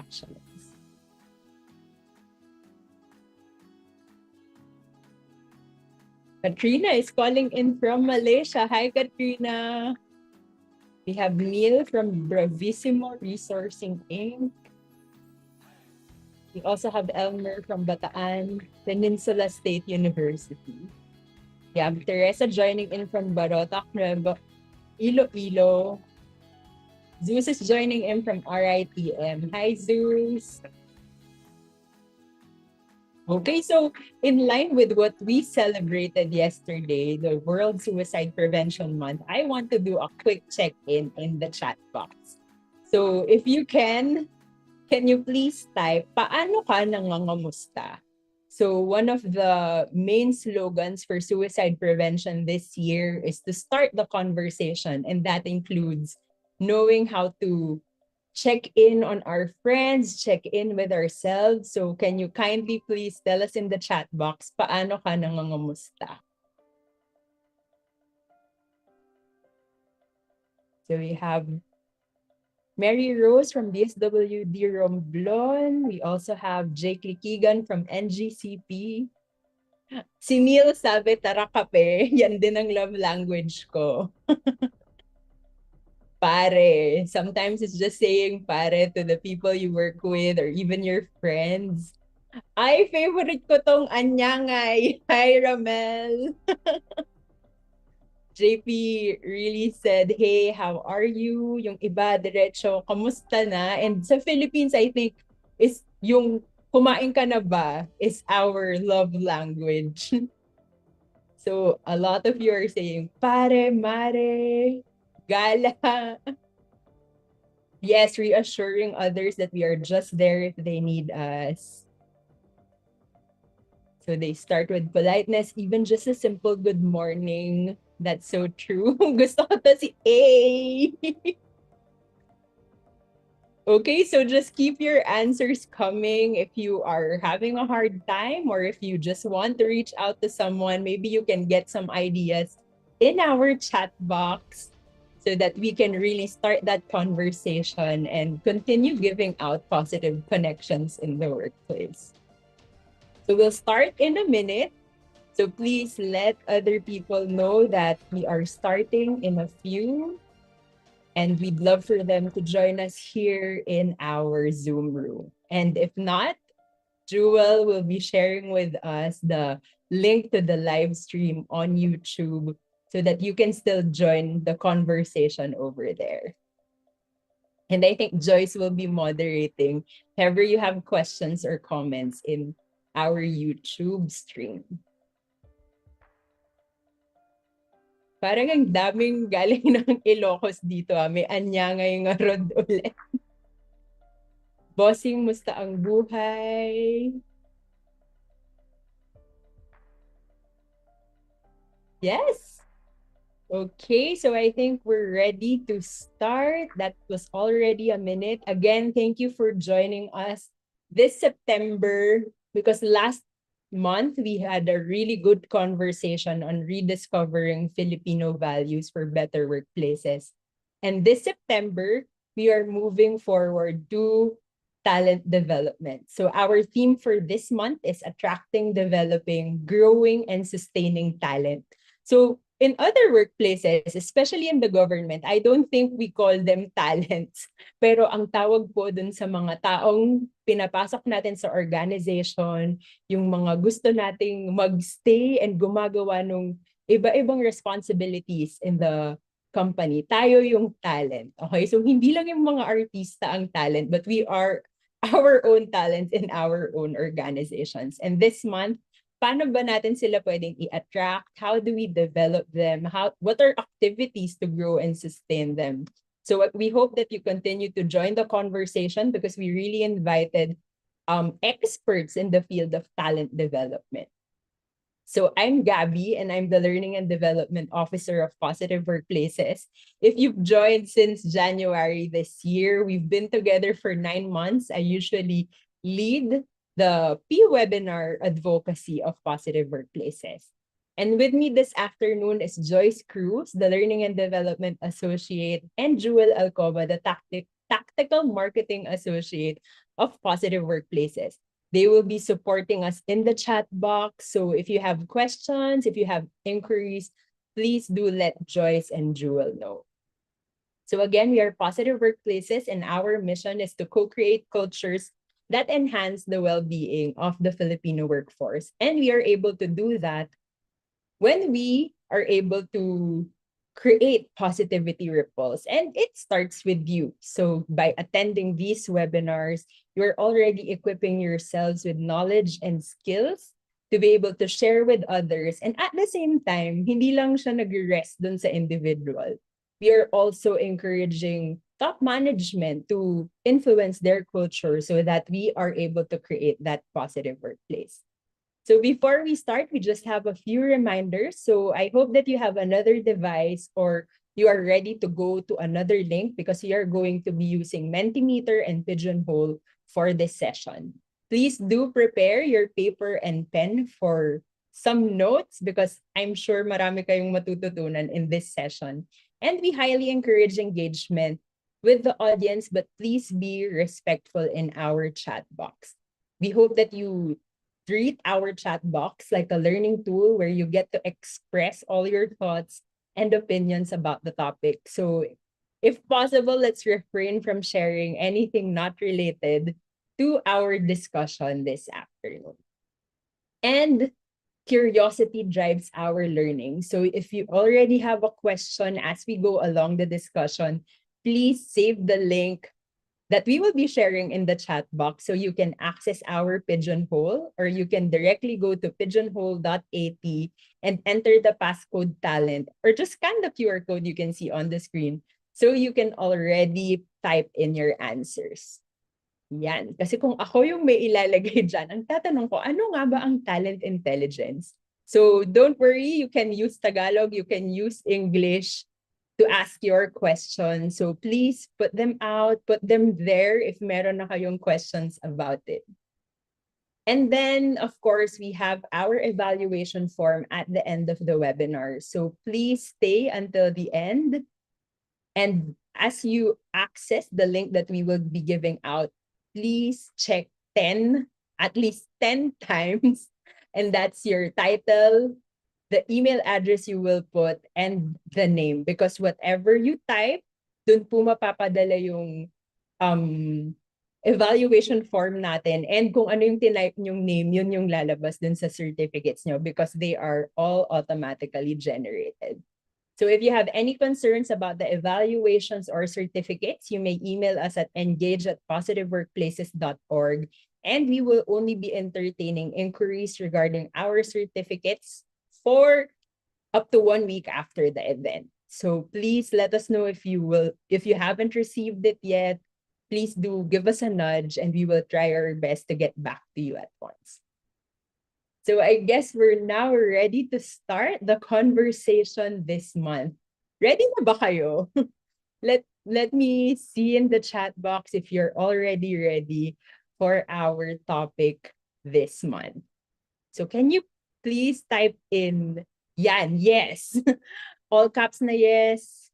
interactions. Katrina is calling in from Malaysia. Hi, Katrina. We have Neil from Bravissimo Resourcing Inc. We also have Elmer from Bataan Peninsula State University. We have Teresa joining in from Barotac, Nueva Iloilo. Zeus is joining in from RITM. Hi, Zeus. Okay, so in line with what we celebrated yesterday, the World Suicide Prevention Month, I want to do a quick check-in in the chat box. So if you can you please type, paano ka nangangamusta? So one of the main slogans for suicide prevention this year is to start the conversation, and that includes knowing how to check in on our friends, check in with ourselves. So can you kindly please tell us in the chat box, paano ka nangangamusta? So we have Mary Rose from DSWD Romblon. We also have Jake Likigan from NGCP. Si Neil sabi, tara kape. Yan din ang love language ko. Pare. Sometimes it's just saying pare to the people you work with or even your friends. Ay, favorite ko tong anyangay. Hi, Ramel. JP really said, hey, how are you? Yung iba, diretso, kamusta na? And sa Philippines, I think, is yung kumain ka na ba is our love language. So, a lot of you are saying, pare, mare, gala. Yes, reassuring others that we are just there if they need us. So they start with politeness, even just a simple good morning. That's so true. Gusto ko to si A. Okay, so just keep your answers coming. If you are having a hard time or if you just want to reach out to someone, maybe you can get some ideas in our chat box so that we can really start that conversation and continue giving out positive connections in the workplace. So we'll start in a minute. So please let other people know that we are starting in a few, and we'd love for them to join us here in our Zoom room. And if not, Jewel will be sharing with us the link to the live stream on YouTube so that you can still join the conversation over there. And I think Joyce will be moderating if ever you have questions or comments in our YouTube stream. Parang ang daming galing ng Ilocos dito. May anyangay nga rod ulit. Bossing, musta ang buhay? Yes. Okay, so I think we're ready to start. That was already a minute. Again, thank you for joining us this September, because last month we had a really good conversation on rediscovering Filipino values for better workplaces. And this September, we are moving forward to talent development. So our theme for this month is attracting, developing, growing, and sustaining talent. So in other workplaces, especially in the government, I don't think we call them talents. Pero ang tawag po dun sa mga taong pinapasok natin sa organization, yung mga gusto nating magstay and gumagawa ng iba-ibang responsibilities in the company, tayo yung talent. Okay? So hindi lang yung mga artista ang talent, but we are our own talents in our own organizations. And this month, paano ba natin sila pwedeng i-attract? How do we develop them? What are activities to grow and sustain them? So we hope that you continue to join the conversation, because we really invited experts in the field of talent development. So I'm Gabby, and I'm the Learning and Development Officer of Positive Workplaces. If you've joined since January this year, we've been together for 9 months. I usually lead the P-Webinar advocacy of Positive Workplaces. And with me this afternoon is Joyce Cruz, the Learning and Development Associate, and Jewel Alcoba, the tactical marketing associate of Positive Workplaces. They will be supporting us in the chat box. So if you have questions, if you have inquiries, please do let Joyce and Jewel know. So again, we are Positive Workplaces, and our mission is to co-create cultures that enhance the well-being of the Filipino workforce. And we are able to do that when we are able to create positivity ripples. And it starts with you. So by attending these webinars, you're already equipping yourselves with knowledge and skills to be able to share with others. And at the same time, hindi lang siya nag-rest dun sa individual. We are also encouraging top management to influence their culture so that we are able to create that positive workplace. So before we start, we just have a few reminders. So I hope that you have another device or you are ready to go to another link because we are going to be using Mentimeter and Pigeonhole for this session. Please do prepare your paper and pen for some notes because I'm sure marami kayong matututunan in this session. And we highly encourage engagement with the audience, but please be respectful in our chat box. We hope that you treat our chat box like a learning tool where you get to express all your thoughts and opinions about the topic. So if possible, let's refrain from sharing anything not related to our discussion this afternoon. And curiosity drives our learning. So if you already have a question as we go along the discussion, please save the link that we will be sharing in the chat box so you can access our Pigeonhole, or you can directly go to pigeonhole.at and enter the passcode talent, or just scan the QR code you can see on the screen so you can already type in your answers. Yan. Kasi kung ako yung may ilalagay dyan, ang tatanong ko, ano nga ba ang talent intelligence? So don't worry, you can use Tagalog, you can use English to ask your questions. So please put them out, put them there if meron na kayong questions about it. And then, of course, we have our evaluation form at the end of the webinar. So please stay until the end. And as you access the link that we will be giving out, please check at least 10 times. And that's your title, the email address you will put, and the name. Because whatever you type, dun po mapapadala yung evaluation form natin. And kung ano yung tinype nyong name, yun yung lalabas dun sa certificates nyo because they are all automatically generated. So if you have any concerns about the evaluations or certificates, you may email us at engage@positiveworkplaces.org, and we will only be entertaining inquiries regarding our certificates for up to 1 week after the event. So please let us know if you haven't received it yet. Please do give us a nudge and we will try our best to get back to you at once. So I guess we're now ready to start the conversation this month. Ready na ba kayo? Let me see in the chat box if you're already ready for our topic this month. So can you please type in yan, yes. All caps na yes.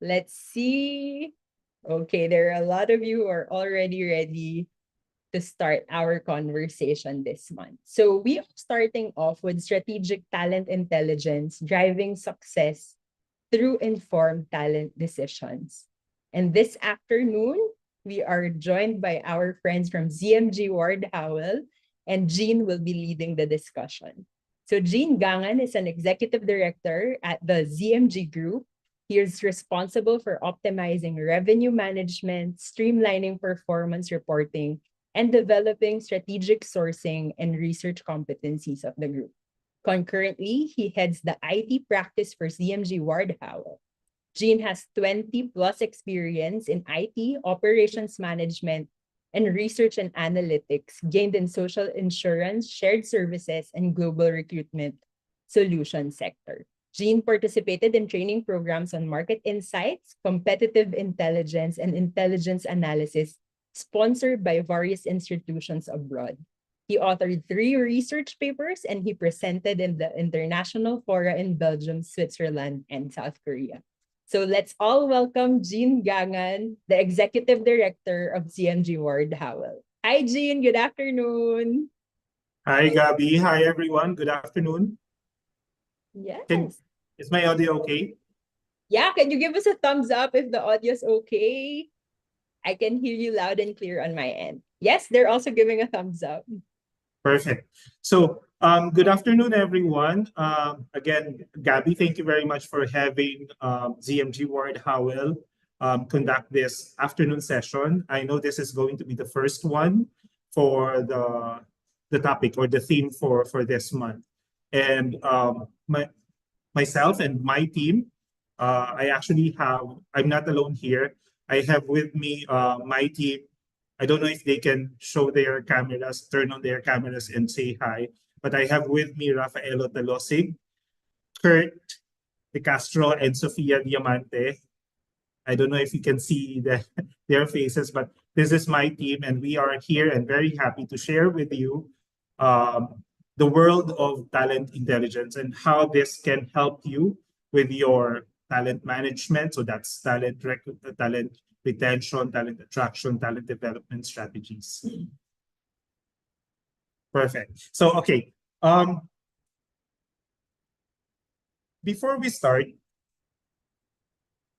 Let's see. Okay, there are a lot of you who are already ready to start our conversation this month. So we are starting off with strategic talent intelligence, driving success through informed talent decisions. And this afternoon, we are joined by our friends from ZMG Ward Howell, and Jean will be leading the discussion. So Jean Gangan is an executive director at the ZMG Group. He is responsible for optimizing revenue management, streamlining performance reporting, and developing strategic sourcing and research competencies of the group. Concurrently, he heads the IT practice for ZMG Ward Howell. Jean has 20 plus experience in IT, operations management, and research and analytics gained in social insurance, shared services, and global recruitment solution sector. Jean participated in training programs on market insights, competitive intelligence, and intelligence analysis sponsored by various institutions abroad. He authored 3 research papers and he presented in the international fora in Belgium, Switzerland, and South Korea. So let's all welcome Jean Gangan, the Executive Director of CMG Ward Howell. Hi, Jean. Good afternoon. Hi, Gabby. Hi, everyone. Good afternoon. Can Yes. is my audio okay? Yeah, can you give us a thumbs up if the audio's okay? I can hear you loud and clear on my end. Yes, they're also giving a thumbs up. Perfect. So, good afternoon, everyone. Again, Gabby, thank you very much for having ZMG Ward Howell conduct this afternoon session. I know this is going to be the first one for the topic or the theme for this month. And myself and my team, I'm not alone here. I have with me my team. I don't know if they can show their cameras, turn on their cameras and say hi. But I have with me Rafaelo Talosig, Kurt De Castro, and Sofia Diamante. I don't know if you can see their faces, but this is my team, and we are here and very happy to share with you the world of talent intelligence and how this can help you with your talent management. So that's talent retention, talent attraction, talent development strategies. Perfect. So, okay. Before we start,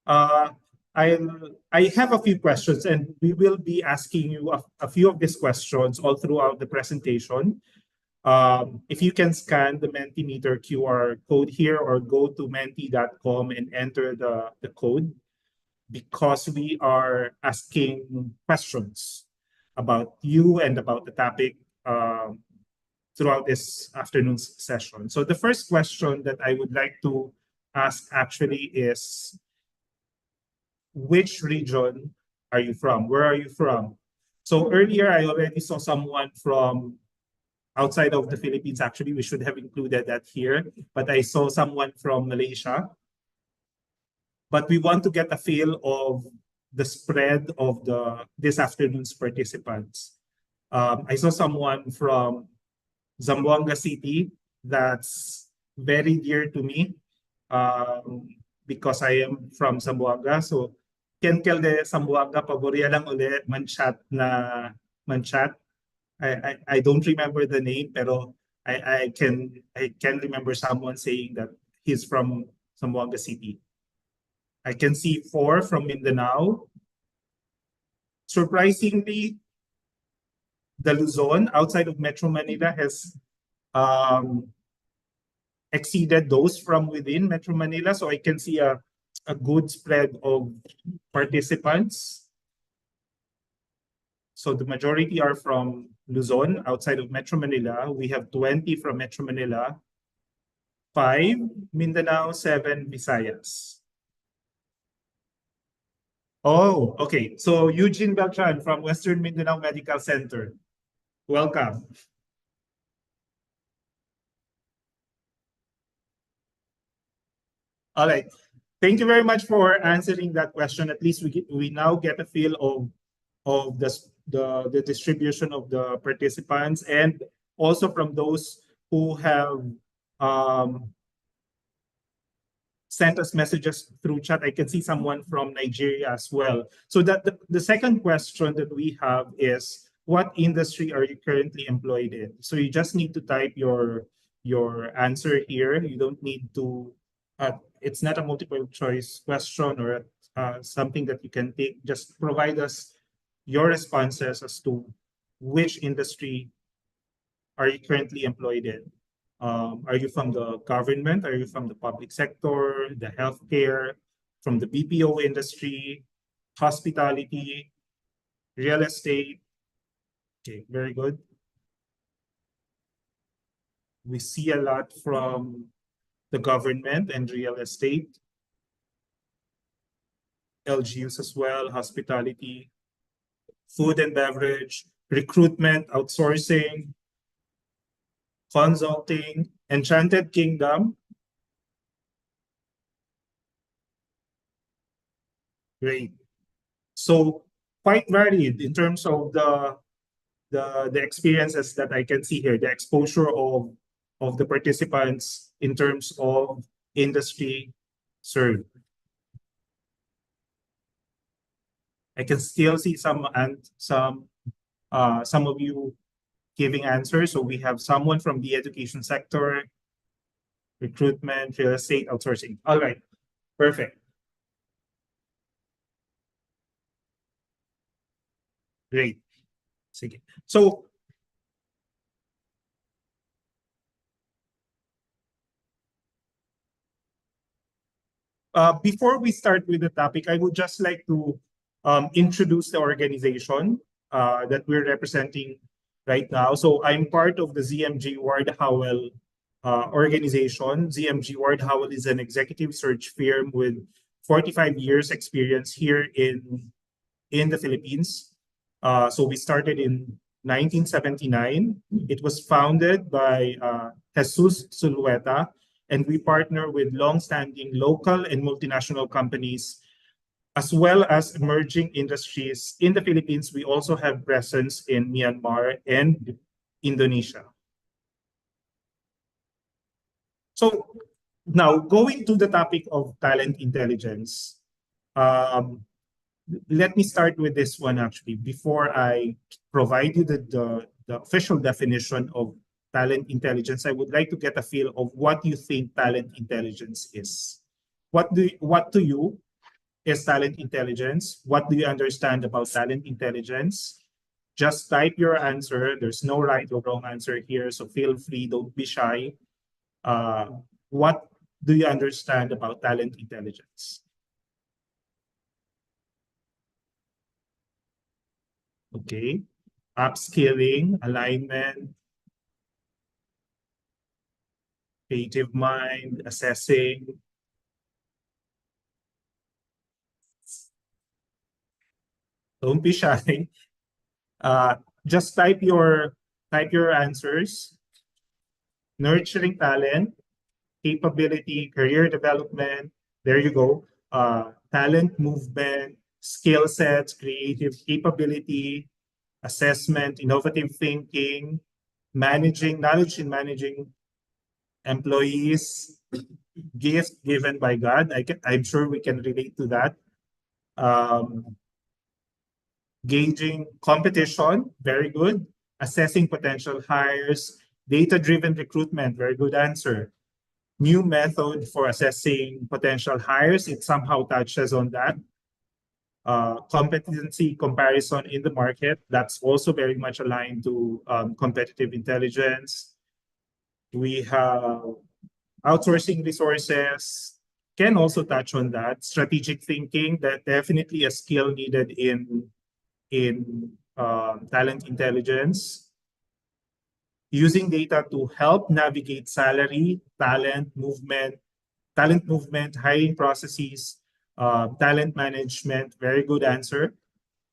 uh, I have a few questions, and we will be asking you a few of these questions all throughout the presentation. If you can scan the Mentimeter QR code here or go to menti.com and enter the code, because we are asking questions about you and about the topic throughout this afternoon's session. So the first question that I would like to ask actually is, which region are you from? Where are you from? So earlier I already saw someone from outside of the Philippines. Actually, we should have included that here, but I saw someone from Malaysia. But we want to get a feel of the spread of this afternoon's participants. I saw someone from Zamboanga City. That's very dear to me because I am from Zamboanga. So, Ken Kelde Zamboanga, paborya lang ulit, Manchat. I don't remember the name, pero I can remember someone saying that he's from Zamboanga City. I can see 4 from Mindanao. Surprisingly, the Luzon outside of Metro Manila has exceeded those from within Metro Manila. So I can see a good spread of participants. So the majority are from Luzon outside of Metro Manila. We have 20 from Metro Manila, 5 Mindanao, 7 Visayas. Oh, okay. So Eugene Beltran from Western Mindanao Medical Center. Welcome. All right. Thank you very much for answering that question. At least we now get a feel of the distribution of the participants, and also from those who have sent us messages through chat. I can see someone from Nigeria as well. So that the second question that we have is, what industry are you currently employed in? So you just need to type your answer here. You don't need to, it's not a multiple choice question or something that you can take. Just provide us your responses as to which industry are you currently employed in. Are you from the government? Are you from the public sector, the healthcare, from the BPO industry, hospitality, real estate? Okay, very good. We see a lot from the government and real estate, LGUs as well, hospitality, food and beverage, recruitment, outsourcing, consulting, Enchanted Kingdom. Great. So quite varied in terms of the experiences that I can see here, the exposure of the participants in terms of industry served. I can still see some of you giving answers. So we have someone from the education sector, recruitment, real estate, outsourcing. All right, perfect. Great. Sige. So before we start with the topic, I would just like to introduce the organization that we're representing right now. So I'm part of the ZMG Ward Howell organization. ZMG Ward Howell is an executive search firm with 45 years experience here in the Philippines. So we started in 1979. It was founded by Jesus Zulueta, and we partner with long-standing local and multinational companies, as well as emerging industries. In the Philippines, we also have presence in Myanmar and Indonesia. So now going to the topic of talent intelligence, let me start with this one actually before I provide you the official definition of talent intelligence. I would like to get a feel of what you think talent intelligence is. What to you is talent intelligence? What do you understand about talent intelligence? Just type your answer. There's no right or wrong answer here, so feel free, don't be shy. What do you understand about talent intelligence? Okay. Upskilling, alignment, creative mind, assessing. Don't be shy. Just type your answers. Nurturing talent, capability, career development. There you go. Talent movement, skill sets, creative capability, assessment, innovative thinking, managing knowledge in managing employees, gift given by God. I'm sure we can relate to that. Gauging competition, very good. Assessing potential hires, data-driven recruitment, very good answer. New method for assessing potential hires, it somehow touches on that. Competency comparison in the market, that's also very much aligned to competitive intelligence. We have outsourcing resources, can also touch on that. Strategic thinking, that definitely a skill needed in talent intelligence. Using data to help navigate salary, talent movement, hiring processes, talent management. Very good answer.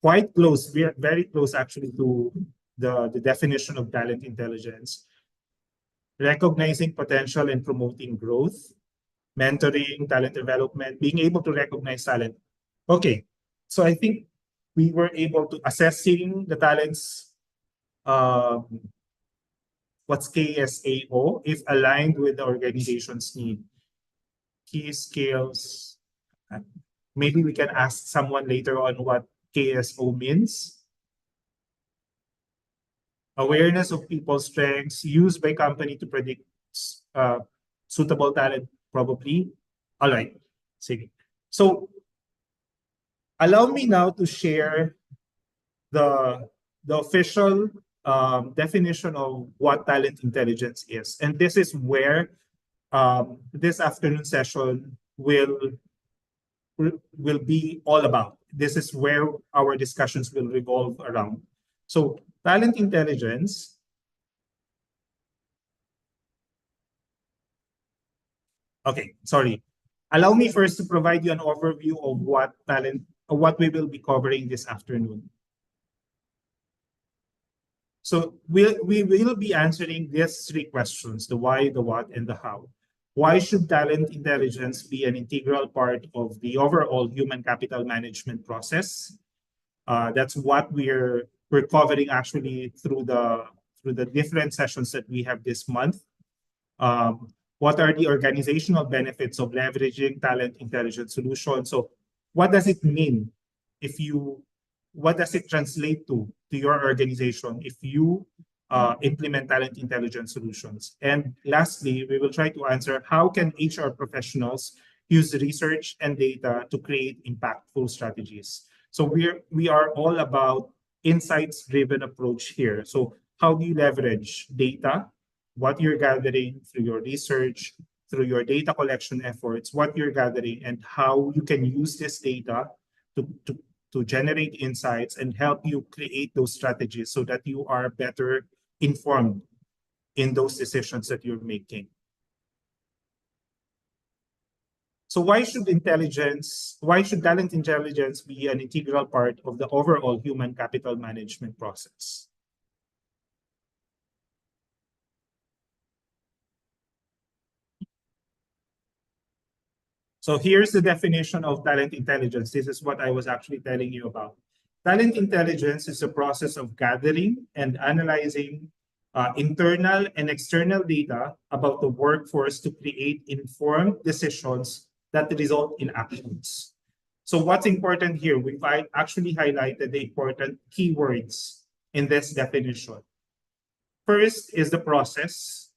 Quite close, very close actually to the definition of talent intelligence. Recognizing potential and promoting growth, mentoring, talent development, being able to recognize talent. Okay, so I think we were able to assessing the talents. What's KSAO if aligned with the organization's need. Key skills. Maybe we can ask someone later on what KSO means. Awareness of people's strengths used by company to predict suitable talent, probably. All right. Sige. So allow me now to share the official definition of what talent intelligence is. And this is where this afternoon session will be all about. This is where our discussions will revolve around. So talent intelligence okay, sorry. Allow me first to provide you an overview of what we will be covering this afternoon. So we will be answering these three questions: the why, the what, and the how. Why should talent intelligence be an integral part of the overall human capital management process? That's what we're covering actually through the different sessions that we have this month. What are the organizational benefits of leveraging talent intelligence solutions? So what does it mean if you what does it translate to your organization if you implement talent intelligence solutions? And lastly, we will try to answer how can HR professionals use research and data to create impactful strategies. So we are all about insights-driven approach here. So how do you leverage data, what you're gathering through your research, through your data collection efforts, what you're gathering, and how you can use this data to generate insights and help you create those strategies so that you are better informed in those decisions that you're making. So why should talent intelligence be an integral part of the overall human capital management process? So here's the definition of talent intelligence. This is what I was actually telling you about. Talent intelligence is a process of gathering and analyzing internal and external data about the workforce to create informed decisions that result in actions. So what's important here, we've actually highlighted the important keywords in this definition. First is the process.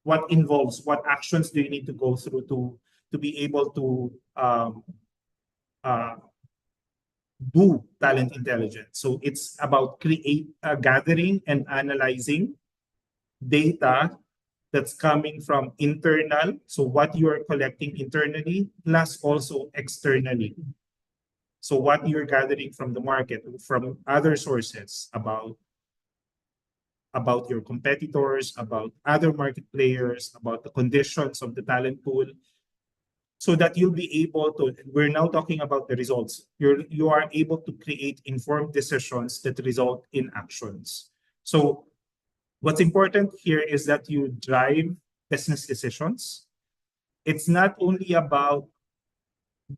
What involves, what actions do you need to go through to be able to do talent intelligence? So it's about gathering and analyzing data that's coming from internal, so what you are collecting internally, plus also externally. So what you're gathering from the market, from other sources about your competitors, about other market players, about the conditions of the talent pool, so that you'll be able to, we're now talking about the results. You are able to create informed decisions that result in actions. So what's important here is that you drive business decisions. It's not only about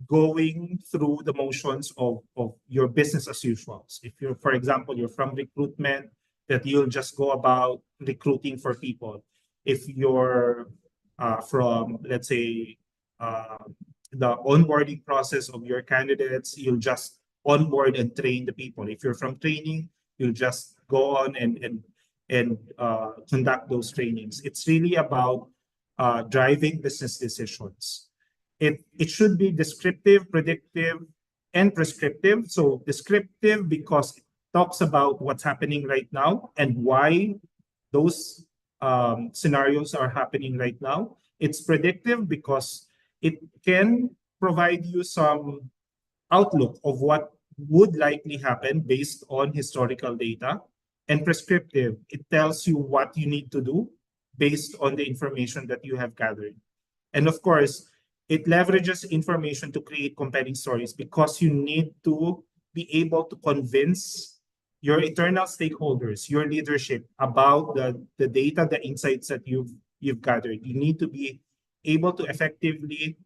going through the motions of your business as usual. If you're, for example, you're from recruitment, that you'll just go about recruiting for people. If you're from, let's say, the onboarding process of your candidates, you'll just onboard and train the people. If you're from training, you'll just go on and conduct those trainings. It's really about driving business decisions. It should be descriptive, predictive, and prescriptive. So descriptive because it talks about what's happening right now and why those scenarios are happening right now. It's predictive because it can provide you some outlook of what would likely happen based on historical data. And prescriptive, it tells you what you need to do based on the information that you have gathered. And of course, it leverages information to create compelling stories because you need to be able to convince your internal stakeholders, your leadership about the data, the insights that you've gathered. You need to be able to effectively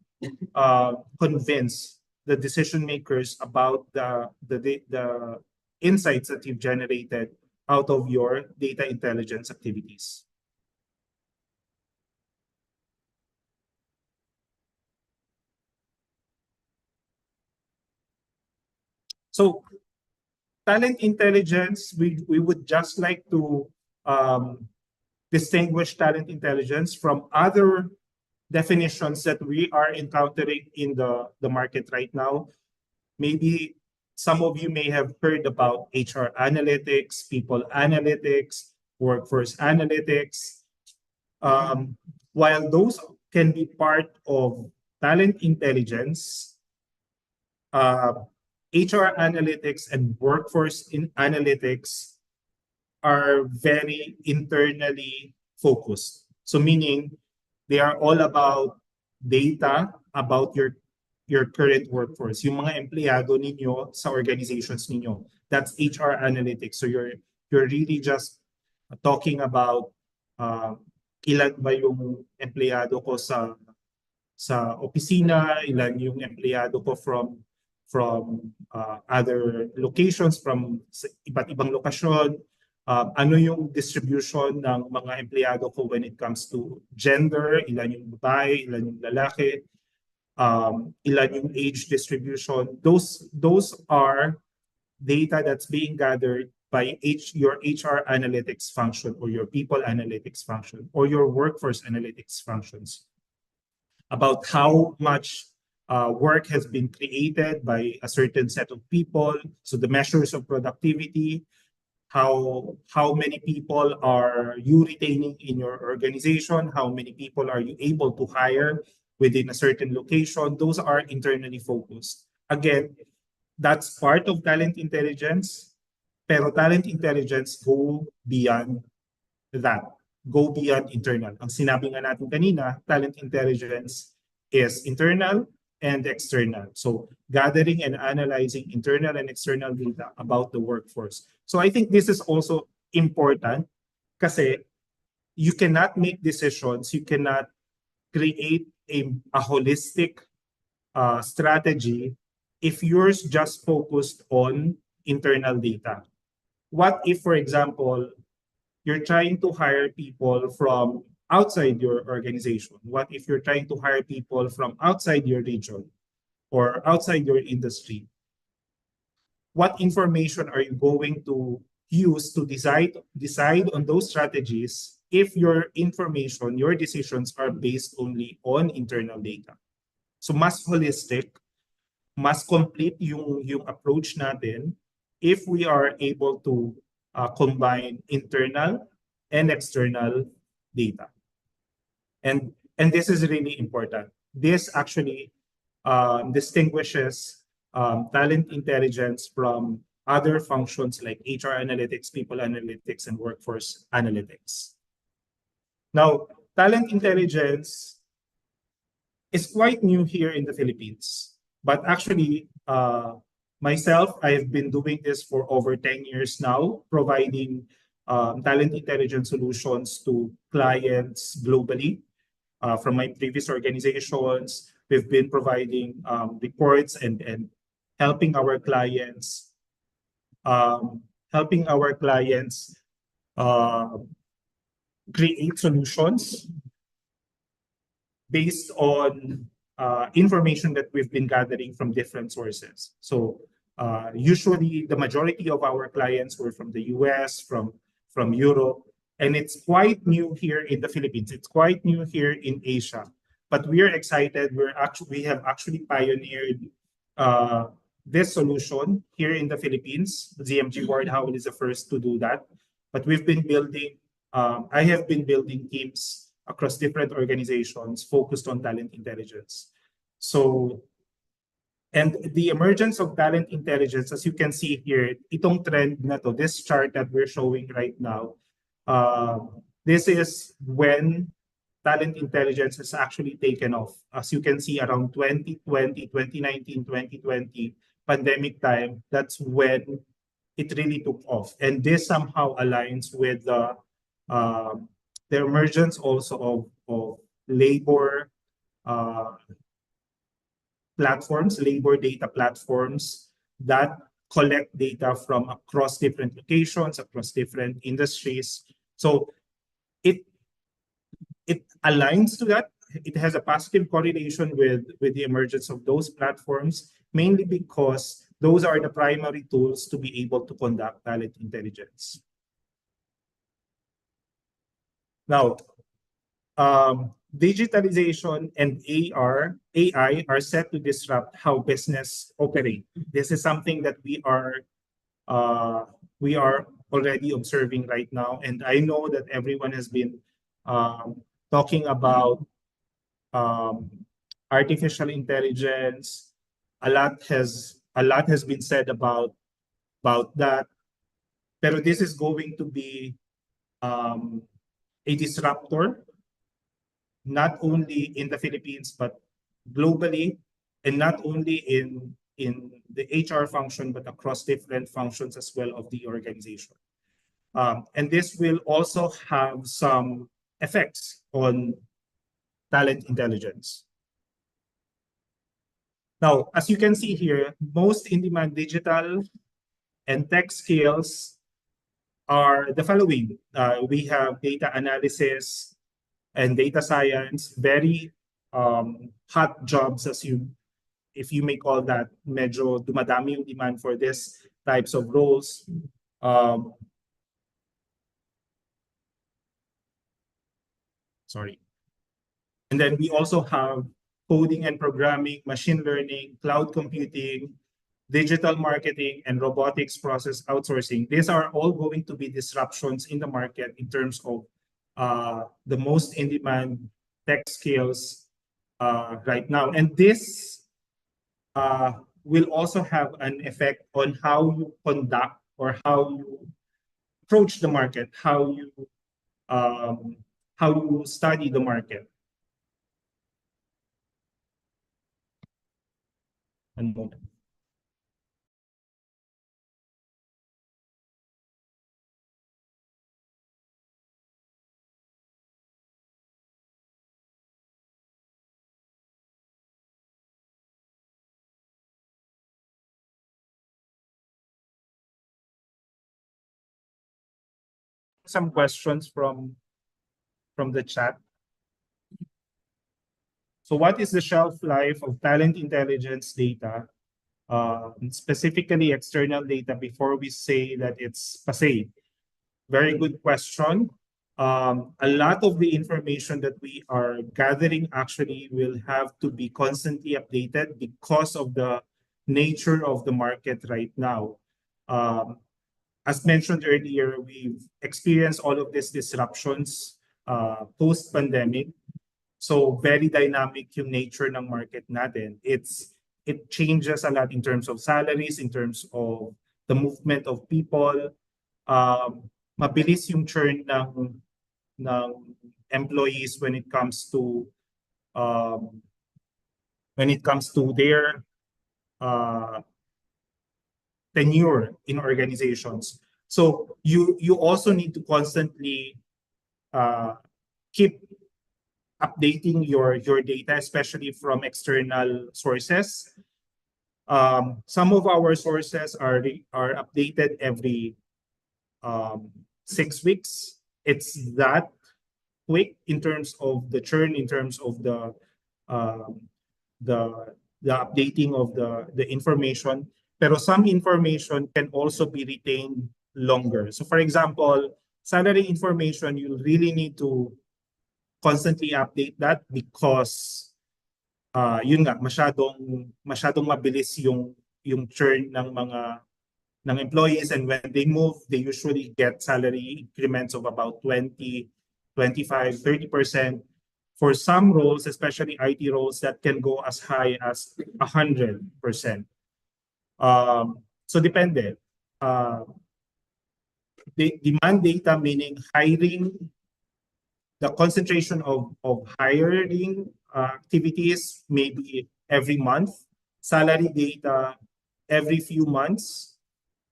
convince the decision makers about the insights that you've generated out of your data intelligence activities. So talent intelligence, we would just like to distinguish talent intelligence from other definitions that we are encountering in the market right now. Maybe some of you may have heard about HR analytics, people analytics, workforce analytics. While those can be part of talent intelligence, HR analytics and workforce analytics are very internally focused. So meaning they are all about data about your current workforce, yung mga empleyado ninyo sa organizations ninyo. That's HR analytics. So you're really just talking about ilan ba yung empleyado ko sa opisina, ilan yung empleyado ko from other locations, from iba't ibang lokasyon, ano yung distribution ng mga empleyado ko when it comes to gender, ilan yung babae, ilan yung lalaki, ilan yung age distribution. Those are data that's being gathered by your HR analytics function or your people analytics function or your workforce analytics functions about how much work has been created by a certain set of people. So the measures of productivity, how many people are you retaining in your organization, how many people are you able to hire within a certain location. Those are internally focused. Again, that's part of talent intelligence, pero talent intelligence go beyond that, go beyond internal. Ang sinabi nga natin kanina, talent intelligence is internal and external. So gathering and analyzing internal and external data about the workforce. So I think this is also important kasi you cannot make decisions, you cannot create a holistic strategy if you're just focused on internal data. What if, for example, you're trying to hire people from outside your organization? What if you're trying to hire people from outside your region or outside your industry? What information are you going to use to decide on those strategies if your information, your decisions are based only on internal data? So mas holistic, mas complete yung approach natin if we are able to combine internal and external data. And this is really important. This actually distinguishes talent intelligence from other functions like HR analytics, people analytics, and workforce analytics. Now, talent intelligence is quite new here in the Philippines, but actually, myself, I've been doing this for over 10 years now, providing talent intelligence solutions to clients globally. From my previous organizations, we've been providing reports and helping our clients create solutions based on information that we've been gathering from different sources. So usually the majority of our clients were from the US, from Europe, and it's quite new here in the Philippines. It's quite new here in Asia. But we are excited. We have actually pioneered this solution here in the Philippines. ZMG Ward Howell is the first to do that. But we've been building, I have been building teams across different organizations focused on talent intelligence. So, and the emergence of talent intelligence, as you can see here, itong trend na to, this chart that we're showing right now, this is when talent intelligence has actually taken off. As you can see, around 2020, 2019, 2020, pandemic time, that's when it really took off. And this somehow aligns with the emergence also of labor platforms, labor data platforms that collect data from across different locations, across different industries. So it aligns to that. It has a positive correlation with the emergence of those platforms, mainly because those are the primary tools to be able to conduct talent intelligence. Now, digitalization and AI are set to disrupt how business operate. This is something that we are already observing right now, and I know that everyone has been talking about artificial intelligence. A lot has been said about that. Pero this is going to be a disruptor, not only in the Philippines, but globally, and not only in the HR function, but across different functions as well of the organization. And this will also have some effects on talent intelligence. Now, as you can see here, most in-demand digital and tech skills are the following. We have data analysis and data science, very hot jobs, if you may call that. Medyo dumadami yung demand for this types of roles. Sorry. And then we also have coding and programming, machine learning, cloud computing, digital marketing, and robotics process outsourcing. These are all going to be disruptions in the market in terms of the most in-demand tech skills right now. And this will also have an effect on how you conduct or how you approach the market, how you study the market. One moment. Some questions from the chat. So what is the shelf life of talent intelligence data, specifically external data, before we say that it's passé? Very good question. A lot of the information that we are gathering actually will have to be constantly updated because of the nature of the market right now. As mentioned earlier, we've experienced all of these disruptions post-pandemic. So very dynamic yung nature ng market natin. It changes a lot in terms of salaries, in terms of the movement of people. Mabilis yung churn ng employees when it comes to their tenure in organizations. So you also need to constantly keep updating your data, especially from external sources. Some of our sources are updated every 6 weeks. It's that quick in terms of the churn, in terms of the updating of the information. Pero some information can also be retained longer. So for example, salary information, you really need to constantly update that because yun nga, masyadong mabilis yung churn ng employees, and when they move, they usually get salary increments of about 20, 25, 30%. For some roles, especially IT roles, that can go as high as 100%. So depende. The demand data, meaning hiring, the concentration of hiring activities maybe every month, salary data every few months,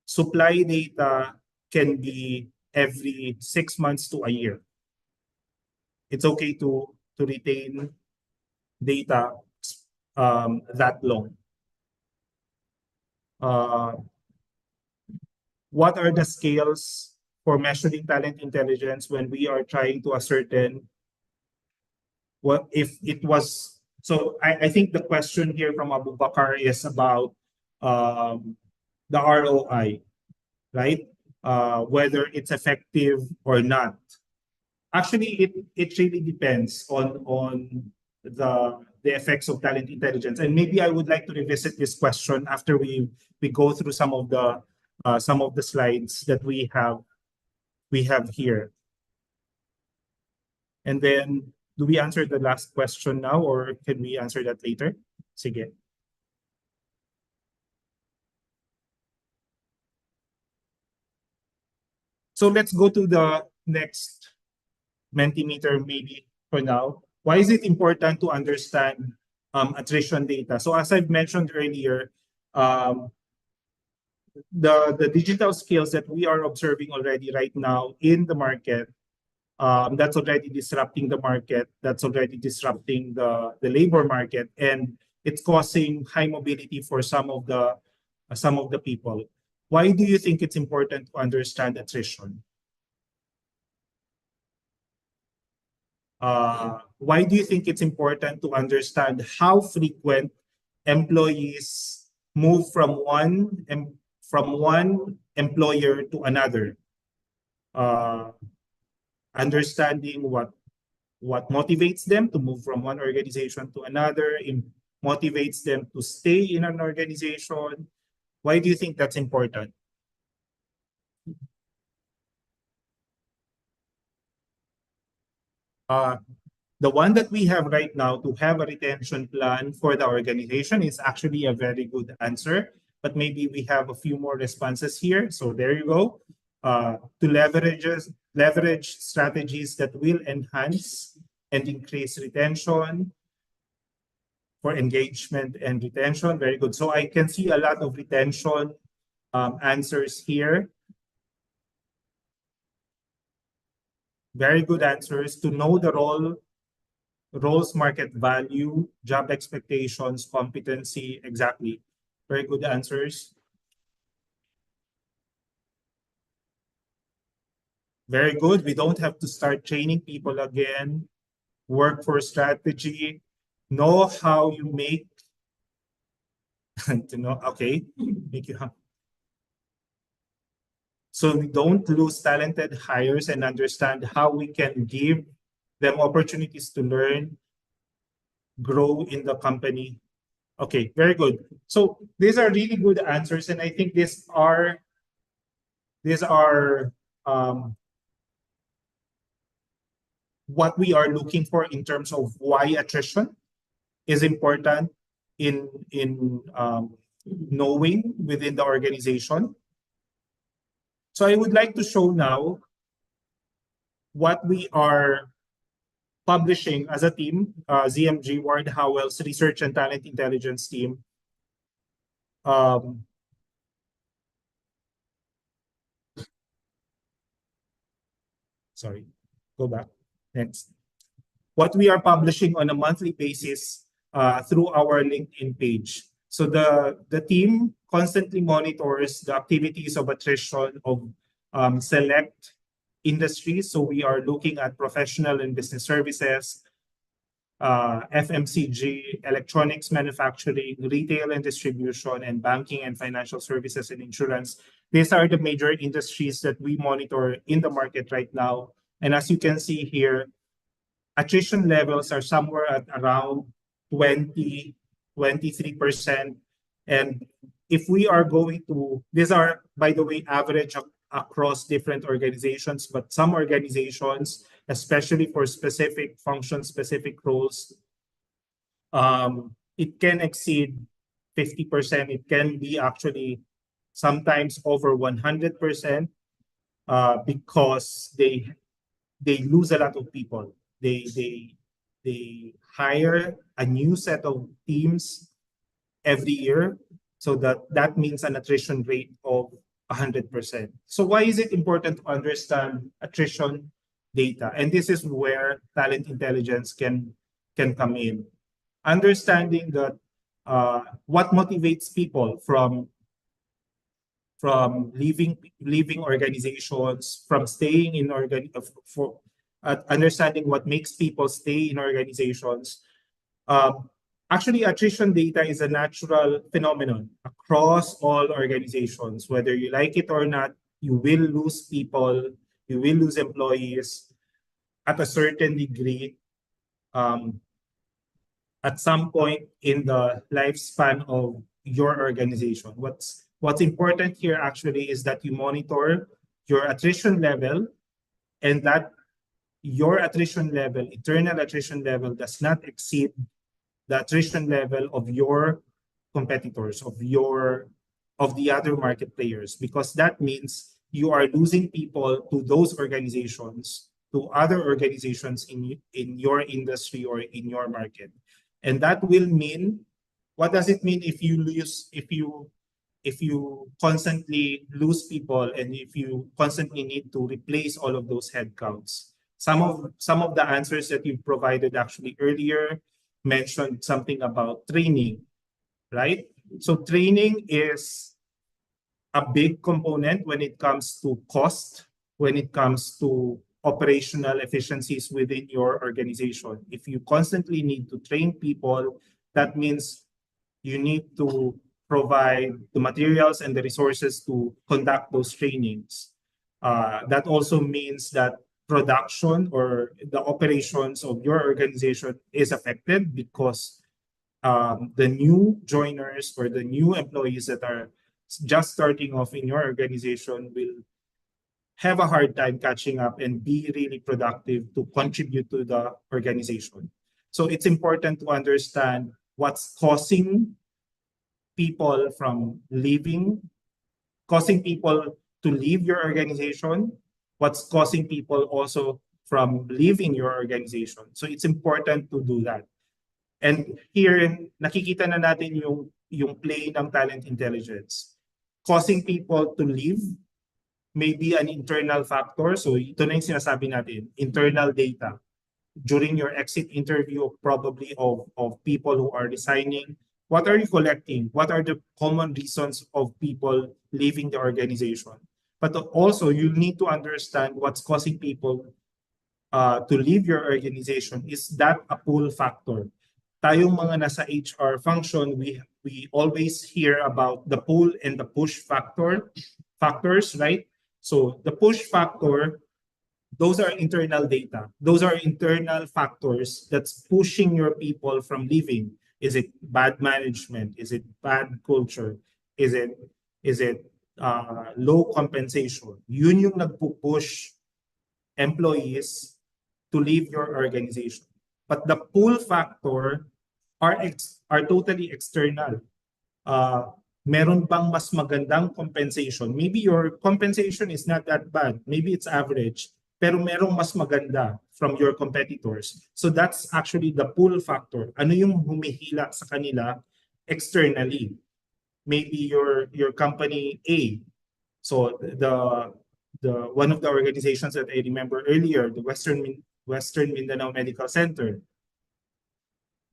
supply data can be every 6 months to a year. It's okay to retain data that long. What are the scales for measuring talent intelligence when we are trying to ascertain what if it was? So I think the question here from Abu Bakar is about the ROI, right? Whether it's effective or not. Actually, it really depends on the effects of talent intelligence. And maybe I would like to revisit this question after we go through some of the slides that we have here. And then, do we answer the last question now, or can we answer that later? Sige. So let's go to the next Mentimeter maybe for now. Why is it important to understand attrition data? So as I've mentioned earlier, the digital skills that we are observing already right now in the market, that's already disrupting the market, that's already disrupting the labor market, and it's causing high mobility for some of the people. Why do you think it's important to understand attrition? Why do you think it's important to understand how frequent employees move from from one employer to another, uh, understanding what motivates them to move from one organization to another, motivates them to stay in an organization. Why do you think that's important? The one that we have right now to have a retention plan for the organization is actually a very good answer, but maybe we have a few more responses here. So there you go. To leverage strategies that will enhance and increase retention for engagement and retention. Very good. So I can see a lot of retention answers here. Very good answers. To know the roles, market value, job expectations, competency. Exactly. Very good answers. Very good. We don't have to start training people again. Workforce strategy. Know how you make to know. Okay. Make you so we don't lose talented hires and understand how we can give them opportunities to learn, grow in the company. Okay, very good. So these are really good answers, and I think these are what we are looking for in terms of why attrition is important in knowing within the organization. So I would like to show now what we are publishing as a team, ZMG, Ward Howell's Research and Talent Intelligence team. Sorry, go back. Next. What we are publishing on a monthly basis through our LinkedIn page. So the team constantly monitors the activities of attrition of select industries. So we are looking at professional and business services, FMCG, electronics manufacturing, retail and distribution, and banking and financial services and insurance. These are the major industries that we monitor in the market right now. And as you can see here, attrition levels are somewhere at around 20, 23%. And if we are going to, these are, by the way, average across different organizations, but some organizations, especially for specific functions, specific roles, it can exceed 50%. It can be actually sometimes over 100% because they lose a lot of people. They hire a new set of teams every year. So that means an attrition rate of 100%. So why is it important to understand attrition data? And this is where talent intelligence can come in. Understanding that what motivates people from leaving organizations, from staying in understanding what makes people stay in organizations. Actually, attrition data is a natural phenomenon across all organizations. Whether you like it or not, you will lose people, you will lose employees at a certain degree at some point in the lifespan of your organization. What's important here actually is that you monitor your attrition level and that your attrition level, internal attrition level, does not exceed the attrition level of your competitors, of the other market players, because that means you are losing people to those organizations, to other organizations in your industry or in your market. And that will mean, what does it mean if you constantly lose people and if you constantly need to replace all of those headcounts? Some of the answers that you provided actually earlier mentioned something about training, right? So training is a big component when it comes to cost, when it comes to operational efficiencies within your organization. If you constantly need to train people, that means you need to provide the materials and the resources to conduct those trainings. That also means that production or the operations of your organization is affected because the new joiners or the new employees that are just starting off in your organization will have a hard time catching up and be really productive to contribute to the organization. So it's important to understand what's causing people from leaving, causing people to leave your organization, what's causing people also from leaving your organization. So it's important to do that. And here, nakikita na natin yung play ng talent intelligence. Causing people to leave may be an internal factor. So ito na yung sinasabi natin, internal data. During your exit interview, probably of people who are resigning, what are you collecting? What are the common reasons of people leaving the organization? But also, you need to understand what's causing people to leave your organization. Is that a pull factor? Tayong mga nasa HR function, we always hear about the pull and the push factors, right? So the push factor, those are internal data. Those are internal factors that's pushing your people from leaving. Is it bad management? Is it bad culture? Is it low compensation? Yun yung nagpupush employees to leave your organization. But the pull factor are totally external. Meron bang mas magandang compensation? Maybe your compensation is not that bad. Maybe it's average. Pero merong mas maganda from your competitors. So that's actually the pull factor. Ano yung humihila sa kanila externally? Maybe your company A. So the one of the organizations that I remember earlier, the Western Mindanao Medical Center.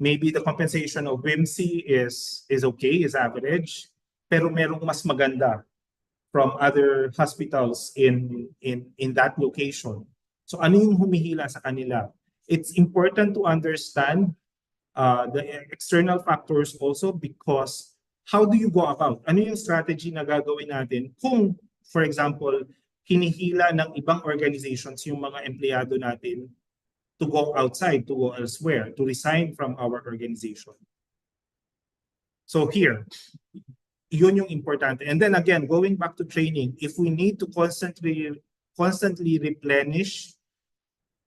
Maybe the compensation of WIMSI is okay, is average, pero merong mas maganda from other hospitals in that location. So ano yung humihila sa kanila? It's important to understand the external factors also because how do you go about? Ano yung strategy na gagawin natin kung, for example, hinihila ng ibang organizations yung mga empleyado natin to go outside, to go elsewhere, to resign from our organization. So here, yun yung importante. And then again, going back to training, if we need to constantly replenish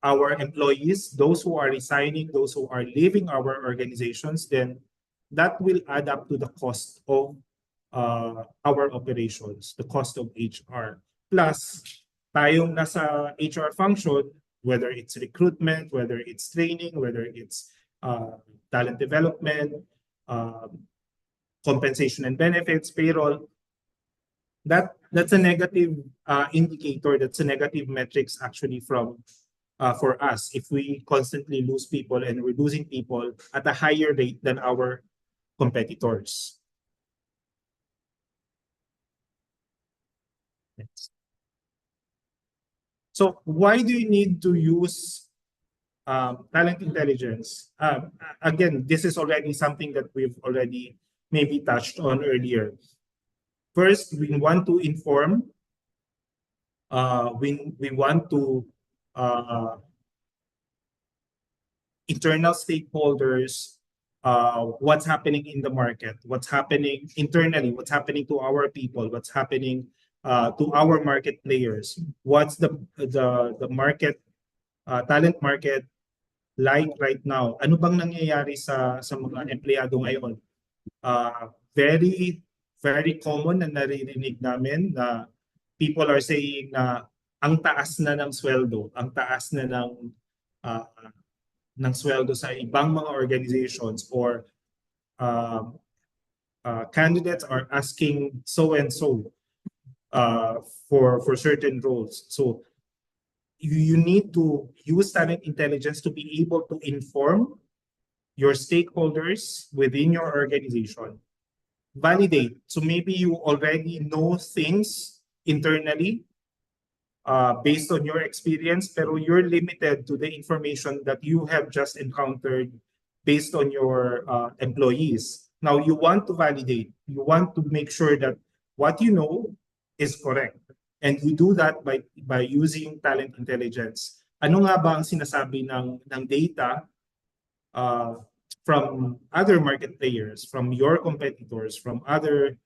our employees, those who are resigning, those who are leaving our organizations, then that will add up to the cost of our operations, the cost of HR. Plus, tayong nasa HR function, whether it's recruitment, whether it's training, whether it's talent development, compensation and benefits, payroll, that's a negative indicator, that's a negative metrics actually from for us if we constantly lose people and we're losing people at a higher rate than our competitors. Next. So why do you need to use talent intelligence? Again, this is already something that we've already maybe touched on earlier. First, we want to inform. We want to internal stakeholders what's happening in the market, what's happening internally, what's happening to our people, what's happening to our market players, what's the market talent market like right now. Ano bang nangyayari sa mga empleyado ngayon? Very common na naririnig namin na people are saying na ang taas na ng sweldo, ang taas na ng sweldo sa ibang mga organizations or candidates are asking so and so for certain roles. So you need to use talent intelligence to be able to inform your stakeholders within your organization. Validate. So maybe you already know things internally based on your experience, pero you're limited to the information that you have just encountered based on your employees. Now, you want to validate. You want to make sure that what you know is correct. And you do that by using talent intelligence. Ano nga ba ang sinasabi ng data from other market players, from your competitors, from other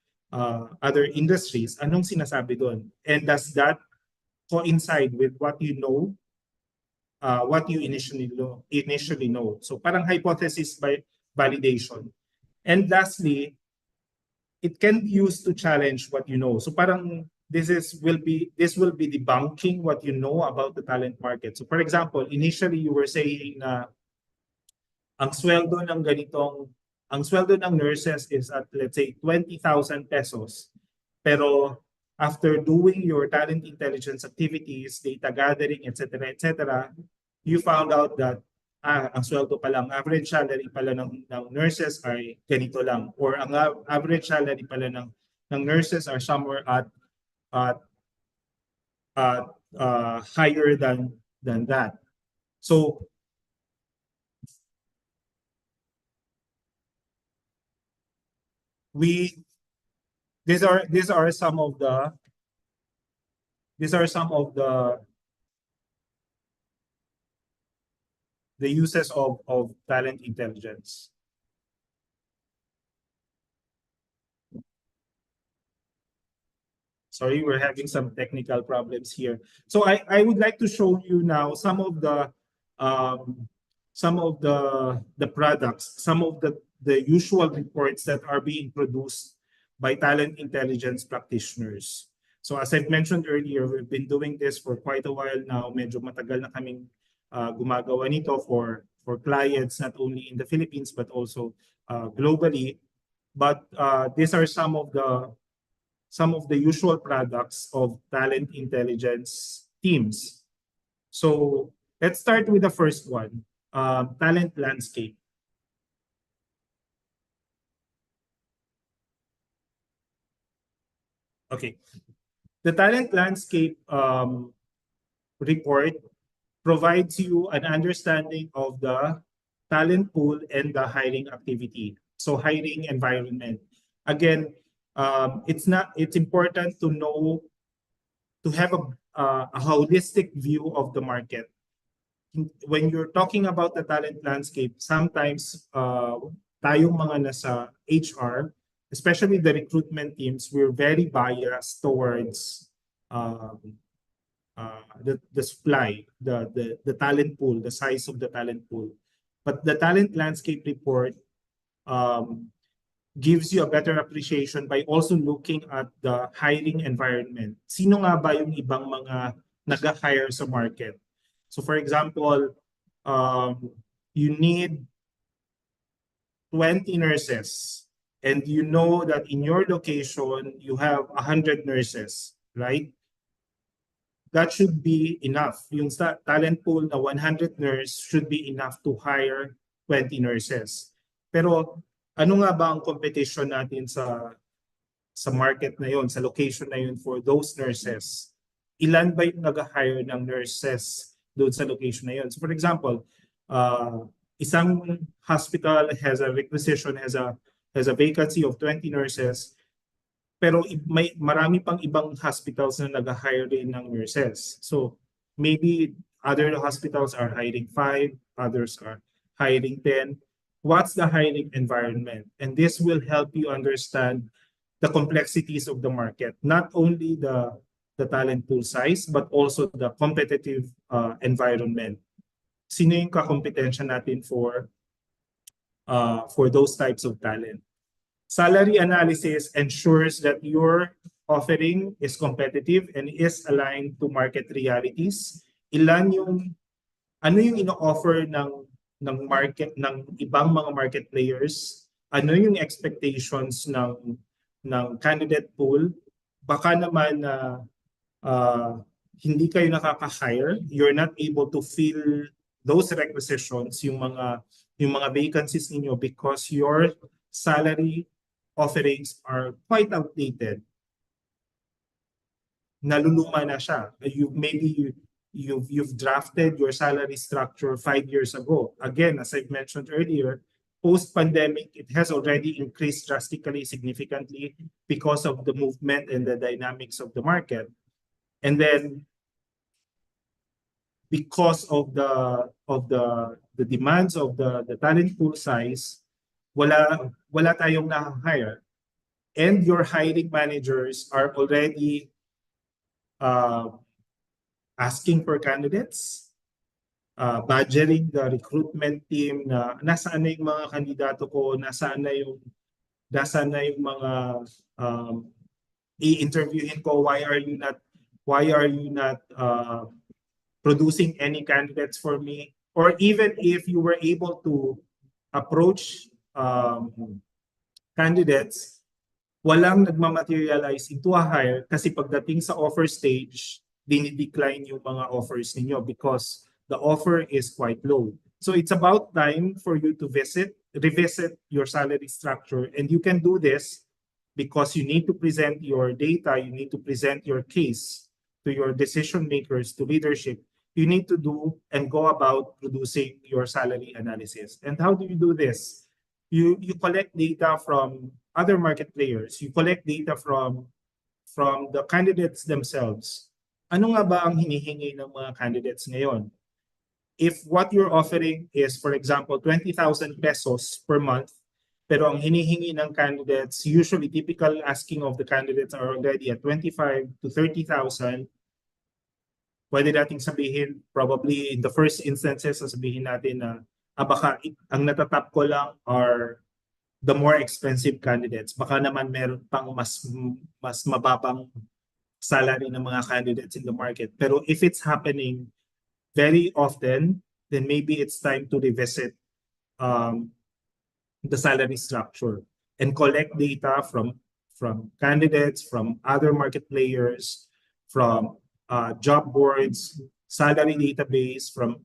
industries? Anong sinasabi doon? And does that coincide with what you know, what you initially know? So parang hypothesis by validation. And lastly, it can be used to challenge what you know. So parang will be debunking what you know about the talent market. So for example, initially you were saying na ang sweldo ng nurses is at, let's say, 20,000 pesos. Pero after doing your talent intelligence activities, data gathering, etc., you found out that ang sweldo pala, ang average salary pala ng nurses ay ganito lang. Or ang average salary pala ng nurses are somewhere at higher than that. So these are some of the uses of talent intelligence. Sorry, we're having some technical problems here. So I would like to show you now some of the products, some of the usual reports that are being produced by talent intelligence practitioners. So as I've mentioned earlier, we've been doing this for quite a while now. Medyo matagal na kaming gumagawa nito for clients not only in the Philippines but also globally. But these are some of the usual products of talent intelligence teams. So let's start with the first one, talent landscape. Okay, the talent landscape report provides you an understanding of the talent pool and the hiring activity. So hiring environment. Again, it's important to have a holistic view of the market. When you're talking about the talent landscape, sometimes tayong mga nasa HR, especially the recruitment teams, we're very biased towards the supply, the talent pool, the size of the talent pool. But the talent landscape report gives you a better appreciation by also looking at the hiring environment. Sino nga ba yung ibang mga nag-hire sa market? So for example, you need 20 nurses and you know that in your location you have 100 nurses, right? That should be enough. Yung talent pool na 100 nurse should be enough to hire 20 nurses. Pero ano nga ba ang competition natin sa market na yon, sa location na yon for those nurses? Ilan ba yung nag-hire ng nurses doon sa location na yon? So for example, isang hospital has a requisition, has a vacancy of 20 nurses, pero may marami pang ibang hospitals na nag-hire din ng nurses. So maybe other hospitals are hiring 5, others are hiring 10. What's the hiring environment? And this will help you understand the complexities of the market, not only the talent pool size, but also the competitive environment. Sino yung kakompetensya natin for those types of talent? Salary analysis ensures that your offering is competitive and is aligned to market realities. Ano yung ino-offer ng market, ng ibang mga market players? Ano yung expectations ng candidate pool? Baka naman na hindi kayo nakaka-hire, you're not able to fill those requisitions, yung mga vacancies ninyo because your salary offerings are quite outdated. Naluluma na siya. You've drafted your salary structure 5 years ago. Again, as I mentioned earlier, post-pandemic, it has already increased drastically, significantly because of the movement and the dynamics of the market. And then because of the demands of the talent pool size, wala tayong na-hire. And your hiring managers are already asking for candidates, budgeting the recruitment team na nasaan na yung mga kandidato ko, nasaan na yung mga i-interviewin ko, why are you not producing any candidates for me? Or even if you were able to approach candidates, walang nagmamaterialize into a hire kasi pagdating sa offer stage, dinidecline yung mga offers ninyo because the offer is quite low. So it's about time for you to revisit your salary structure, and you can do this because you need to present your data, you need to present your case to your decision makers, to leadership. You need to do and go about producing your salary analysis. And how do you do this? You collect data from other market players. You collect data from the candidates themselves. Ano nga ba ang hinihingi ng mga candidates ngayon? If what you're offering is, for example, 20,000 pesos per month, pero ang hinihingi ng candidates, usually typical asking of the candidates are already at 25 to 30,000, pwede nating sabihin, probably in the first instances, sasabihin natin na baka ang natatap ko lang are the more expensive candidates. Baka naman meron pang mas mababang salary ng mga candidates in the market. Pero if it's happening very often, then maybe it's time to revisit the salary structure and collect data from candidates, from other market players, from job boards, salary database, from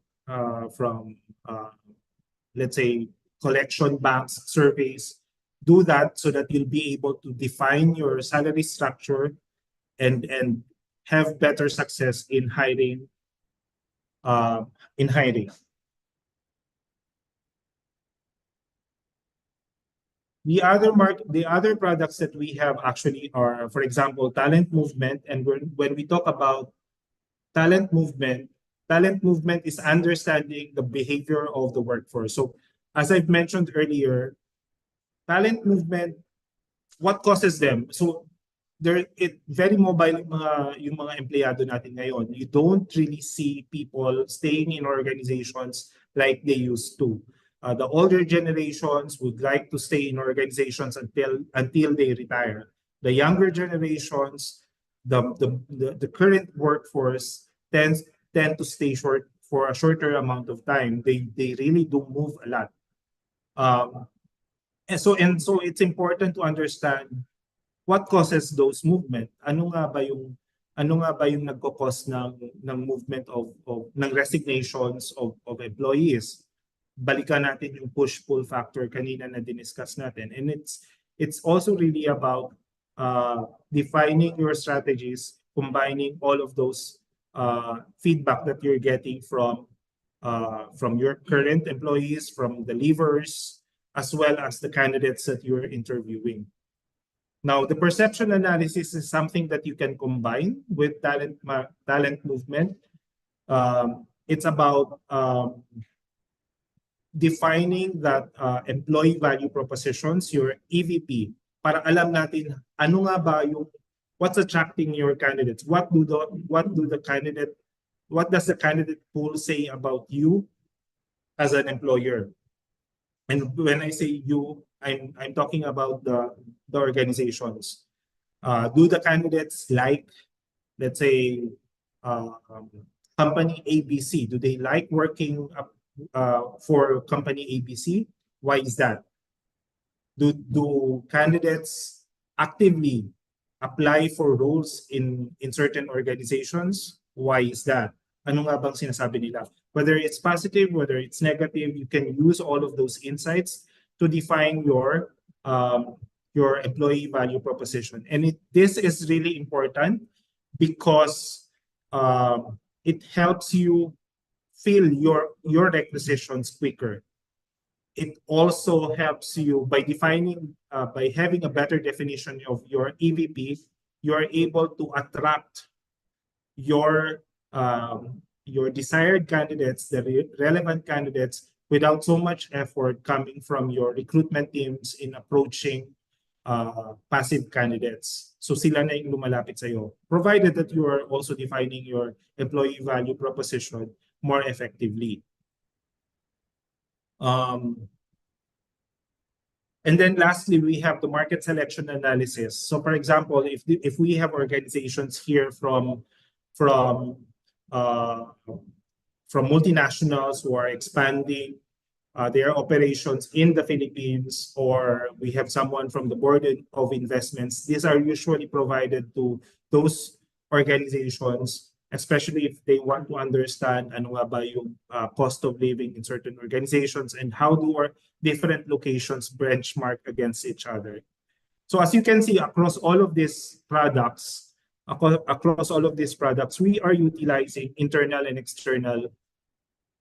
let's say collection banks, surveys. Do that so that you'll be able to define your salary structure and have better success in hiring. The other products that we have actually are, for example, talent movement. And when we talk about talent movement is understanding the behavior of the workforce. So as I've mentioned earlier, talent movement, what causes them? So very mobile yung mga empleyado natin ngayon. You don't really see people staying in organizations like they used to. The older generations would like to stay in organizations until they retire. The younger generations, the current workforce tend to stay short for a shorter amount of time. They really do move a lot. And so it's important to understand what causes those movement. Ano nga ba yung nagko-cause ng movement ng resignations of employees? Balikan natin yung push-pull factor kanina na diniscuss natin. And it's also really about defining your strategies, combining all of those feedback that you're getting from your current employees, from the leavers, as well as the candidates that you're interviewing. Now, the perception analysis is something that you can combine with talent movement. It's about defining that employee value propositions, your EVP, para alam natin ano nga ba yung what's attracting your candidates. What does the candidate pool say about you as an employer? And when I say you, I'm talking about the organizations. Do the candidates like, let's say, company ABC? Do they like working for company ABC? Why is that? Do candidates actively apply for roles in certain organizations? Why is that? Ano nga bang sinasabi nila? Whether it's positive, whether it's negative, you can use all of those insights to define your employee value proposition. And this is really important because it helps you fill your requisitions quicker. it also helps you by defining, by having a better definition of your EVP, you are able to attract your desired candidates, the relevant candidates, without so much effort coming from your recruitment teams in approaching passive candidates. So sila na yung lumalapit sa'yo, provided that you are also defining your employee value proposition more effectively. And then lastly, we have the market selection analysis. So for example, if we have organizations here from multinationals who are expanding their operations in the Philippines, or we have someone from the Board of Investments, these are usually provided to those organizations, especially if they want to understand ano nga ba yung cost of living in certain organizations and how do our different locations benchmark against each other. So as you can see, across all of these products, we are utilizing internal and external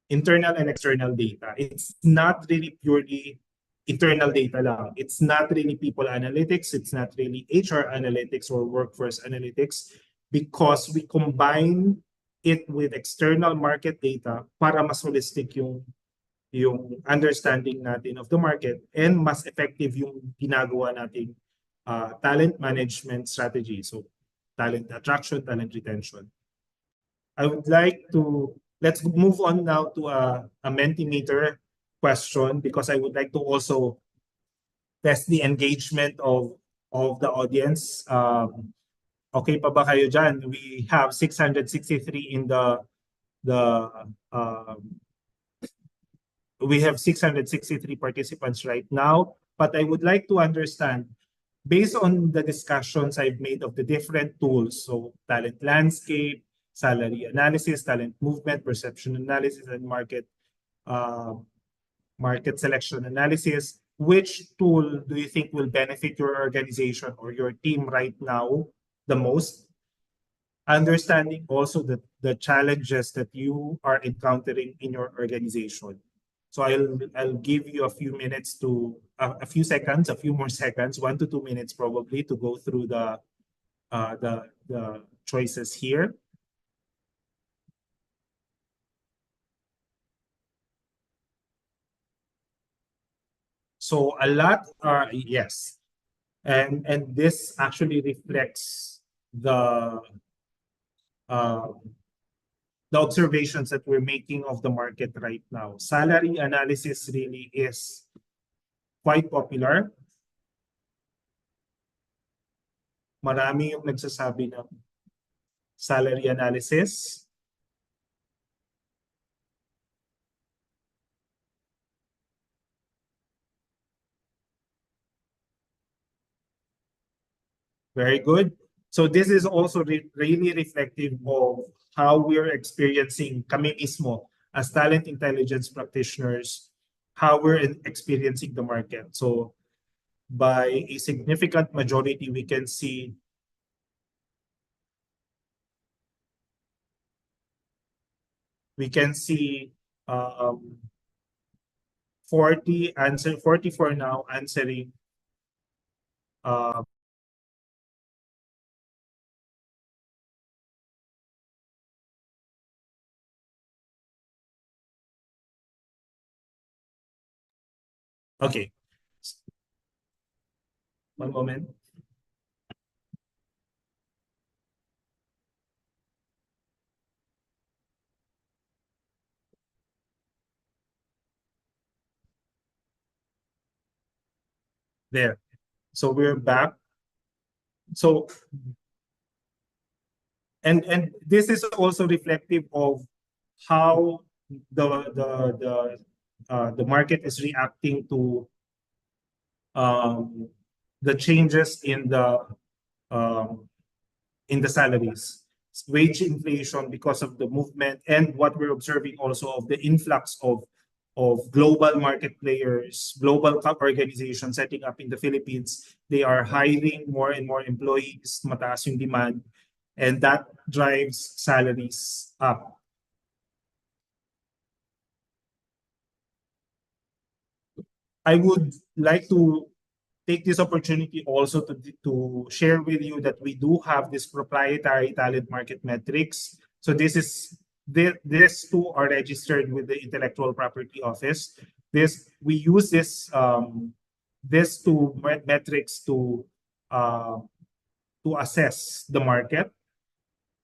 data. It's not really purely internal data lang. It's not really people analytics. It's not really HR analytics or workforce analytics, because we combine it with external market data para mas holistic yung understanding natin of the market and mas effective yung ginagawa nating talent management strategy. So talent attraction, talent retention. I would like to, let's move on now to a Mentimeter question, because I would like to also test the engagement of the audience. Okay pa ba kayo dyan? We have 663 in we have 663 participants right now, but I would like to understand, based on the discussions I've made of the different tools, so talent landscape, salary analysis, talent movement, perception analysis, and market selection analysis, which tool do you think will benefit your organization or your team right now the most? Understanding also the challenges that you are encountering in your organization. So I'll give you a few minutes to a few more seconds, 1 to 2 minutes probably, to go through the choices here. So a lot are yes, and this actually reflects the observations that we're making of the market right now. Salary analysis really is quite popular. Marami yung nagsasabi ng salary analysis. Very good. So this is also really reflective of how we're experiencing, kami mismo, as talent intelligence practitioners, how we're experiencing the market. So by a significant majority, we can see um, 44 now answering okay. One moment. There. So we're back. So and this is also reflective of how the market is reacting to the changes in the salaries, wage inflation because of the movement, and what we're observing also of the influx of global market players, global organizations setting up in the Philippines. They are hiring more and more employees, mataas yung demand, and that drives salaries up. I would like to take this opportunity also to share with you that we do have this proprietary talent market metrics. So these two are registered with the Intellectual Property Office. We use this two metrics uh, to assess the market.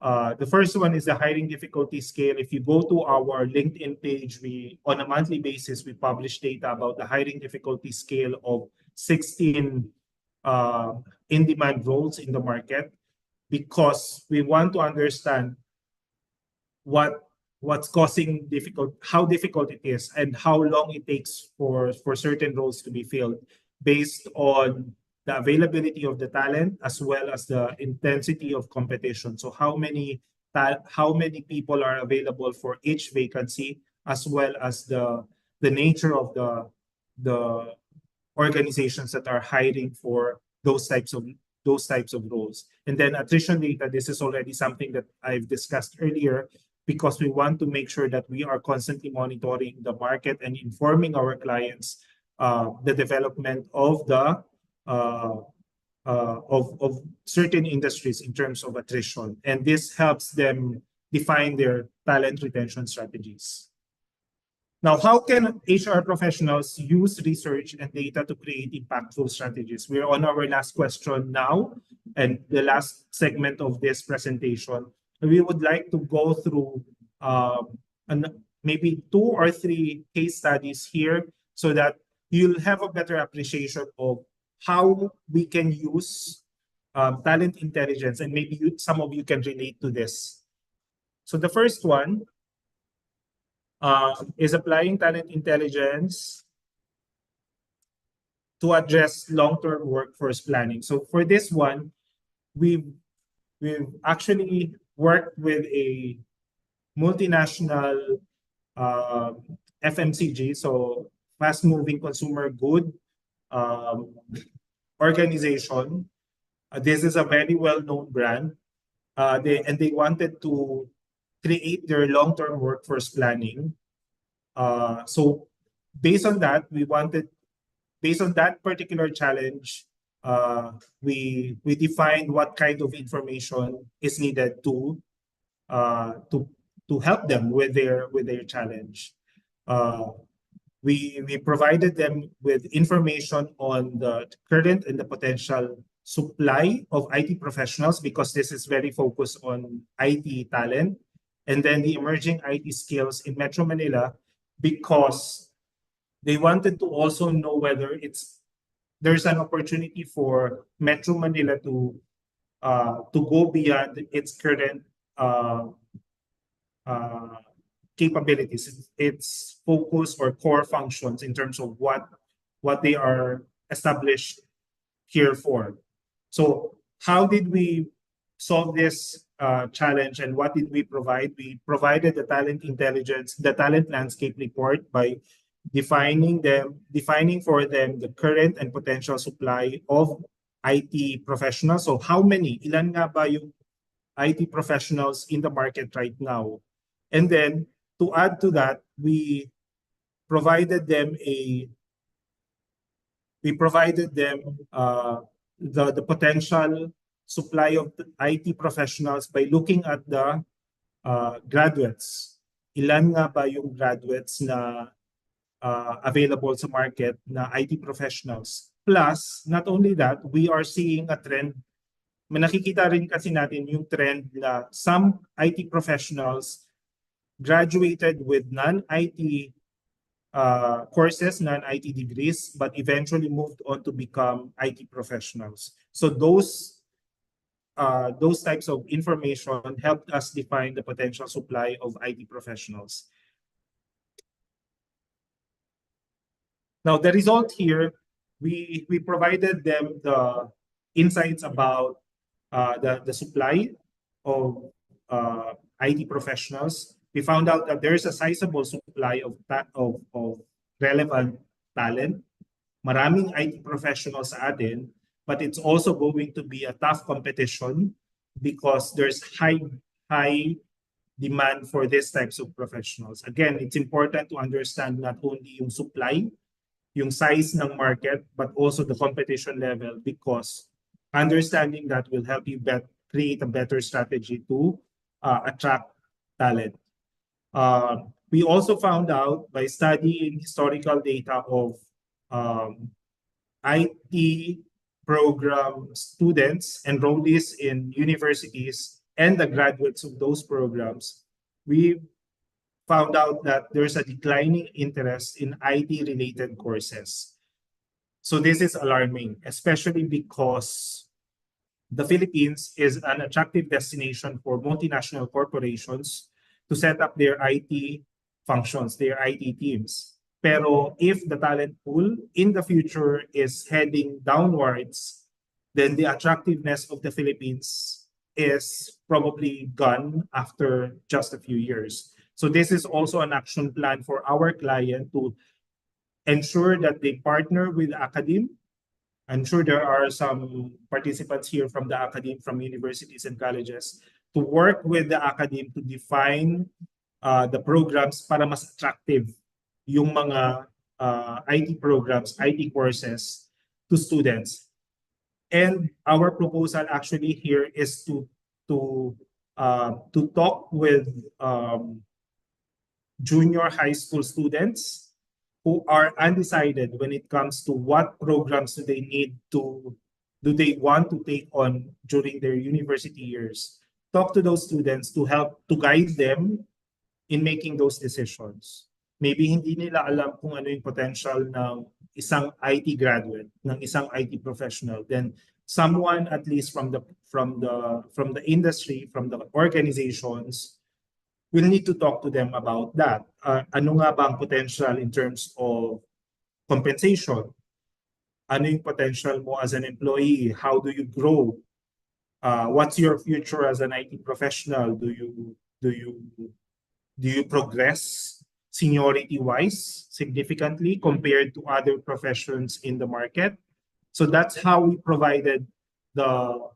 The first one is the hiring difficulty scale. If you go to our LinkedIn page, on a monthly basis, we publish data about the hiring difficulty scale of 16 uh, in-demand roles in the market, because we want to understand what's causing how difficult it is, and how long it takes for certain roles to be filled, based on the availability of the talent as well as the intensity of competition. So how many people are available for each vacancy, as well as the nature of the organizations that are hiring for those types of roles. And then attrition data, this is already something that I've discussed earlier, because we want to make sure that we are constantly monitoring the market and informing our clients the development of of certain industries in terms of attrition, and this helps them define their talent retention strategies. Now, how can HR professionals use research and data to create impactful strategies? We're on our last question now, and the last segment of this presentation. We would like to go through maybe 2 or 3 case studies here, so that you'll have a better appreciation of how we can use talent intelligence, and maybe some of you can relate to this. So the first one is applying talent intelligence to address long-term workforce planning. So for this one, we've actually worked with a multinational FMCG, so fast-moving consumer good organization. This is a very well-known brand. They wanted to create their long-term workforce planning. So based on that particular challenge, we defined what kind of information is needed to help them with their challenge. We provided them with information on the current and the potential supply of IT professionals, because this is very focused on IT talent, and then the emerging IT skills in Metro Manila, because they wanted to also know whether there's an opportunity for Metro Manila to go beyond its current capabilities, its focus or core functions in terms of what they are established here for. So how did we solve this challenge, and what did we provide? We provided the talent intelligence, the talent landscape report, by defining for them the current and potential supply of IT professionals. So ilan nga ba yung IT professionals in the market right now? And then to add to that, we provided them the potential supply of IT professionals by looking at the graduates. Ilan nga ba yung graduates na available sa market na IT professionals? Plus, not only that, we are seeing a trend. Nakikita rin kasi natin yung trend na some IT professionals graduated with non-IT courses, non-IT degrees, but eventually moved on to become IT professionals. So those types of information helped us define the potential supply of IT professionals. Now, the result here, we provided them the insights about the supply of IT professionals. We found out that there's a sizable supply of relevant talent. Maraming IT professionals sa atin, but it's also going to be a tough competition, because there's high demand for these types of professionals. Again, it's important to understand not only yung supply, yung size ng market, but also the competition level, because understanding that will help you create a better strategy to attract talent. We also found out by studying historical data of IT program students, enrollees in universities, and the graduates of those programs, we found out that there's a declining interest in IT-related courses. So this is alarming, especially because the Philippines is an attractive destination for multinational corporations to set up their IT functions, their IT teams. Pero if the talent pool in the future is heading downwards, then the attractiveness of the Philippines is probably gone after just a few years. So this is also an action plan for our client to ensure that they partner with academe. I'm sure there are some participants here from the academe, from universities and colleges, to work with the academe to define the programs para mas attractive yung mga IT programs, IT courses to students. And our proposal actually here is to talk with junior high school students who are undecided when it comes to what programs do they want to take on during their university years. Talk to those students to help to guide them in making those decisions. Maybe hindi nila alam kung ano yung potential ng isang IT graduate, ng isang IT professional. Then someone at least from the industry, from the organizations, we'll need to talk to them about that. Ano nga ba ang potential in terms of compensation? Ano yung potential mo as an employee? How do you grow? What's your future as an IT professional? Do you progress seniority-wise significantly compared to other professions in the market? So that's how we provided the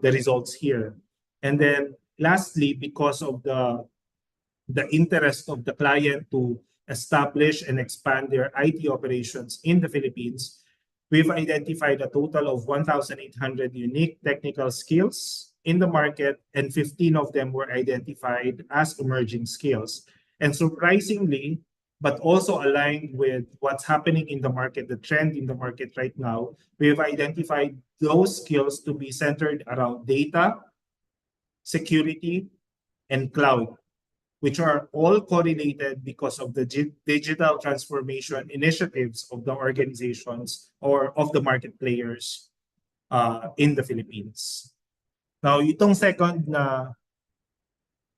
results here. And then lastly, because of the interest of the client to establish and expand their IT operations in the Philippines, we've identified a total of 1,800 unique technical skills in the market, and 15 of them were identified as emerging skills. And surprisingly, but also aligned with what's happening in the market, the trend in the market right now, we've identified those skills to be centered around data, security, and cloud, which are all correlated because of the digital transformation initiatives of the organizations or of the market players in the Philippines. Now, itong second na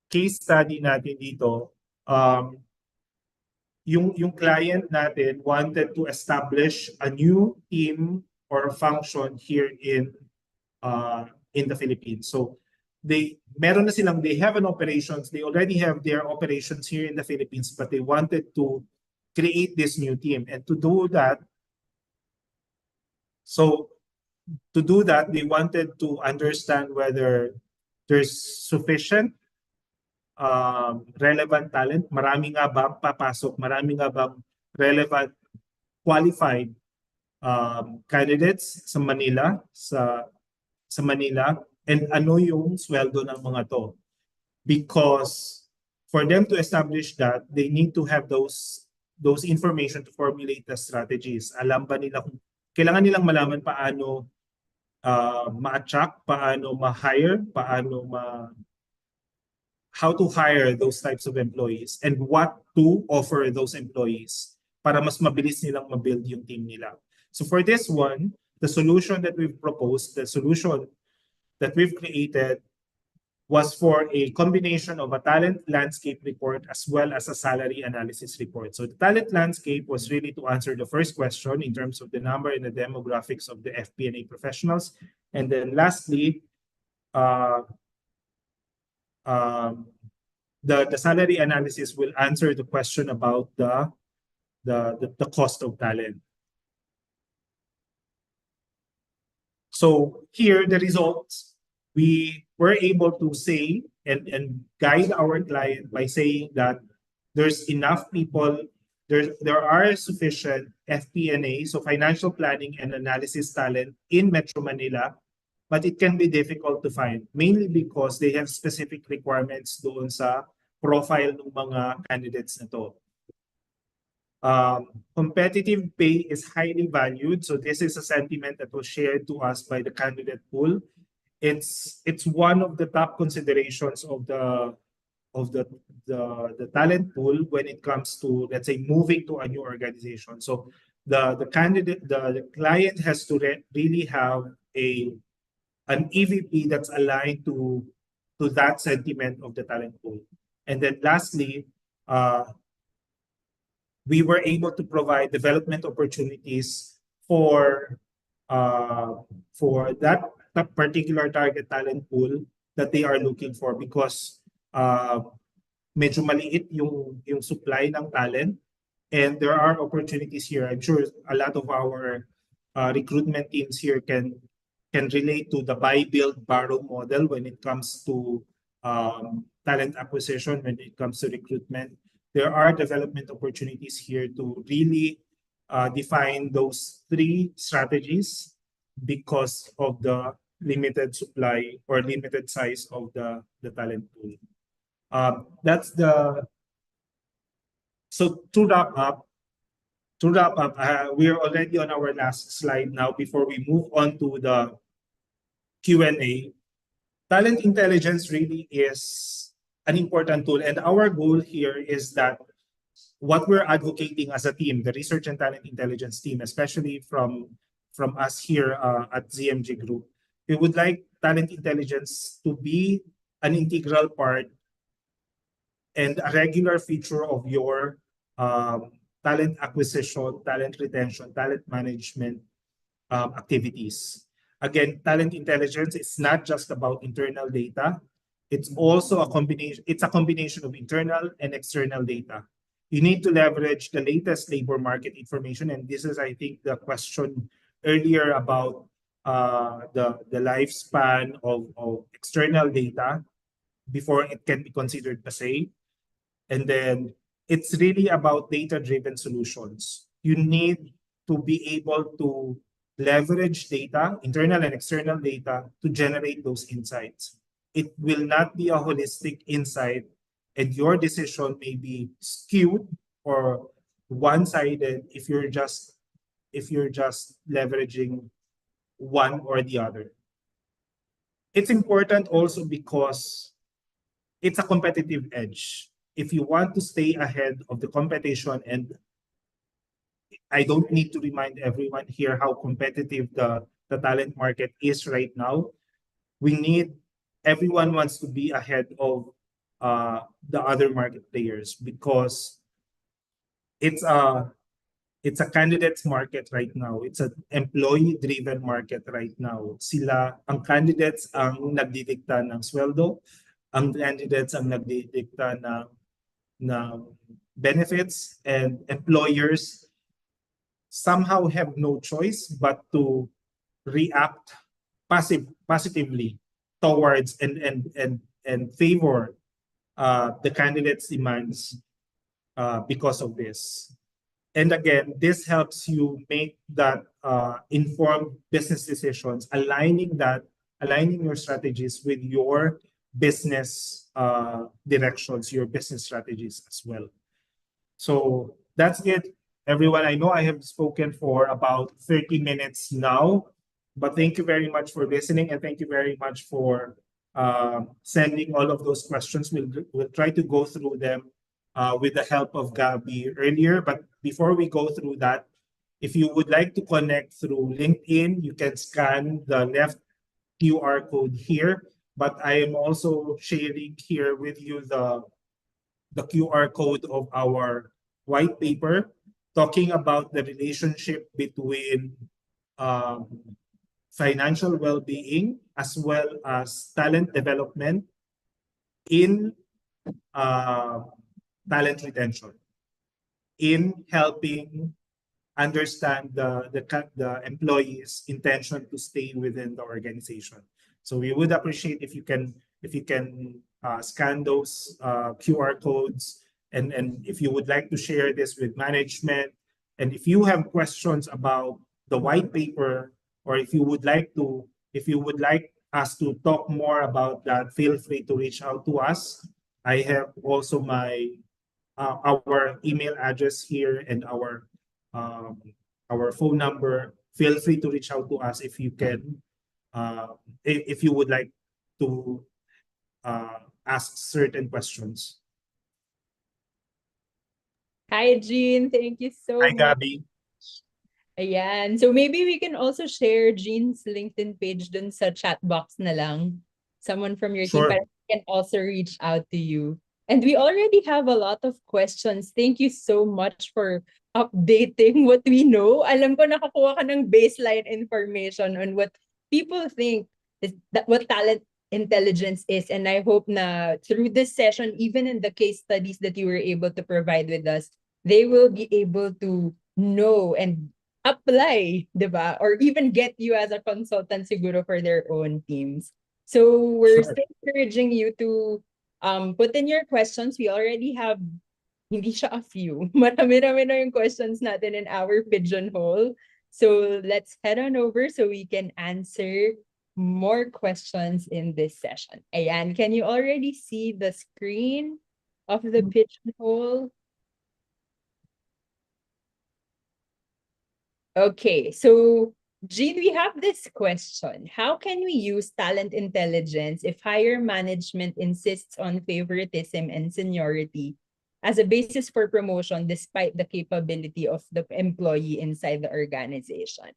case study natin dito, yung client natin wanted to establish a new team or function here in the Philippines. So they have an operations, they already have their operations here in the Philippines, but they wanted to create this new team. And to do that, they wanted to understand whether there's sufficient relevant talent. Marami nga bang papasok, marami nga bang relevant, qualified candidates sa Manila, and ano yung sweldo ng mga to. Because for them to establish that, they need to have those information to formulate the strategies. Alam ba nila kailangan nilang malaman paano ma-attract, paano ma-hire, how to hire those types of employees, and what to offer those employees para mas mabilis nilang ma-build yung team nila. So for this one, the solution that we've proposed, the solution that we've created was for a combination of a talent landscape report as well as a salary analysis report. So the talent landscape was really to answer the first question in terms of the number and the demographics of the FP&A professionals. And then lastly, the salary analysis will answer the question about the cost of talent. So here, the results, we were able to say and guide our client by saying that there's enough people there are sufficient FP&A, so financial planning and analysis talent in Metro Manila, but it can be difficult to find, mainly because they have specific requirements doon sa profile ng mga candidates na to. Competitive pay is highly valued, so this is a sentiment that was shared to us by the candidate pool. It's one of the top considerations of the talent pool when it comes to, let's say, moving to a new organization. So the client has to really have an EVP that's aligned to that sentiment of the talent pool. And then lastly, we were able to provide development opportunities for that particular target talent pool that they are looking for, because medyo maliit yung supply ng talent, and there are opportunities here. I'm sure a lot of our recruitment teams here can relate to the buy, build, borrow model when it comes to talent acquisition, when it comes to recruitment. There are development opportunities here to really define those three strategies because of the limited supply or limited size of the talent pool. So to wrap up, we are already on our last slide now before we move on to the Q&A. Talent intelligence really is an important tool, and our goal here is that what we're advocating as a team, the research and talent intelligence team, especially from us here at ZMG Group, we would like talent intelligence to be an integral part and a regular feature of your talent acquisition, talent retention, talent management activities. Again, talent intelligence is not just about internal data. It's also a combination of internal and external data. You need to leverage the latest labor market information, and this is, I think, the question earlier about the lifespan of external data before it can be considered per se. And then it's really about data-driven solutions. You need to be able to leverage data, internal and external data, to generate those insights. It will not be a holistic insight, and your decision may be skewed or one-sided if you're just leveraging one or the other. It's important also because it's a competitive edge. If you want to stay ahead of the competition, and I don't need to remind everyone here how competitive the talent market is right now, everyone wants to be ahead of the other market players, because it's a candidates market right now. It's an employee-driven market right now. Ang candidates ang nagdidikta ng sweldo, ang candidates ang nagdidikta ng benefits, and employers somehow have no choice but to react positively towards and favor the candidate's demands because of this. And again, this helps you make that informed business decisions, aligning your strategies with your business directions, your business strategies as well. So that's it, everyone. I know I have spoken for about 30 minutes now, but thank you very much for listening, and thank you very much for sending all of those questions. We'll try to go through them with the help of Gabby earlier. But before we go through that, if you would like to connect through LinkedIn, you can scan the left QR code here. But I am also sharing here with you the QR code of our white paper, talking about the relationship between financial well-being as well as talent development in talent retention, in helping understand the employee's intention to stay within the organization. So we would appreciate if you can scan those QR codes And if you would like to share this with management, and if you have questions about the white paper, or if you would like us to talk more about that, feel free to reach out to us. I have also our email address here and um, our phone number. Feel free to reach out to us if you can, if you would like to ask certain questions. Hi, Jean. Thank you so Hi, much. Gabby. Ayan. So maybe we can also share Jean's LinkedIn page dun sa chat box na lang. Someone from your team Sure. can also reach out to you. And we already have a lot of questions. Thank you so much for updating what we know. Alam ko nakakuha ka ng baseline information on what people think is that what talent intelligence is. And I hope na through this session, even in the case studies that you were able to provide with us, they will be able to know and apply, di ba? Or even get you as a consultant siguro for their own teams. So we're Sure. still encouraging you to put in your questions. We already have, hindi siya a few. Marami-rami na yung questions natin in our pigeonhole. So let's head on over so we can answer more questions in this session. Ayan, can you already see the screen of the pigeonhole? Okay, so Jean, we have this question. How can we use talent intelligence if higher management insists on favoritism and seniority as a basis for promotion despite the capability of the employee inside the organization?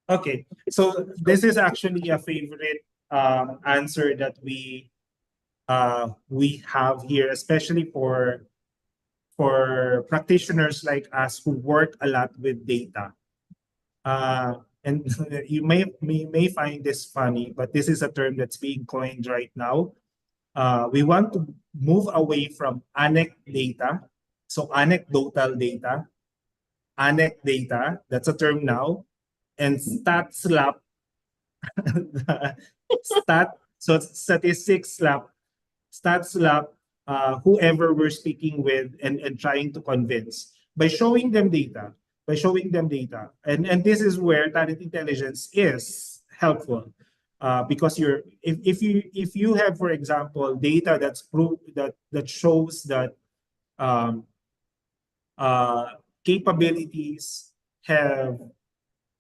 Okay, so this is actually a favorite answer that we have here, especially for practitioners like us who work a lot with data. And you may find this funny, but this is a term that's being coined right now. We want to move away from data, so anecdotal data, data, that's a term now, and stat slap, so statistics slap, stat slap, whoever we're speaking with and trying to convince by showing them data, and this is where talent intelligence is helpful. Because if you have, for example, data that shows that um, uh, capabilities have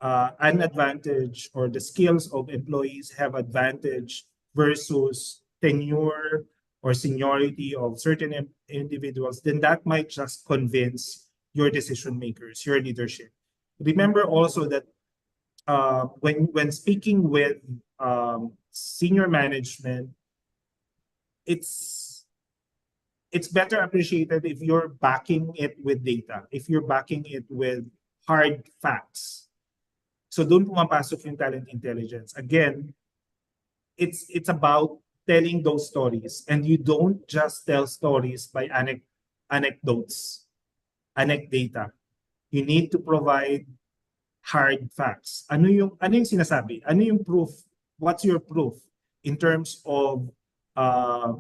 an advantage, or the skills of employees have advantage versus tenure or seniority of certain individuals, then that might just convince your decision makers, your leadership. Remember also that when speaking with senior management, it's it's better appreciated if you're backing it with data, if you're backing it with hard facts. So doon pumapasok yung talent intelligence. Again, it's about telling those stories, and you don't just tell stories by anecdotes, anecdata. You need to provide hard facts. Ano yung sinasabi? Ano yung proof? What's your proof in terms of uh,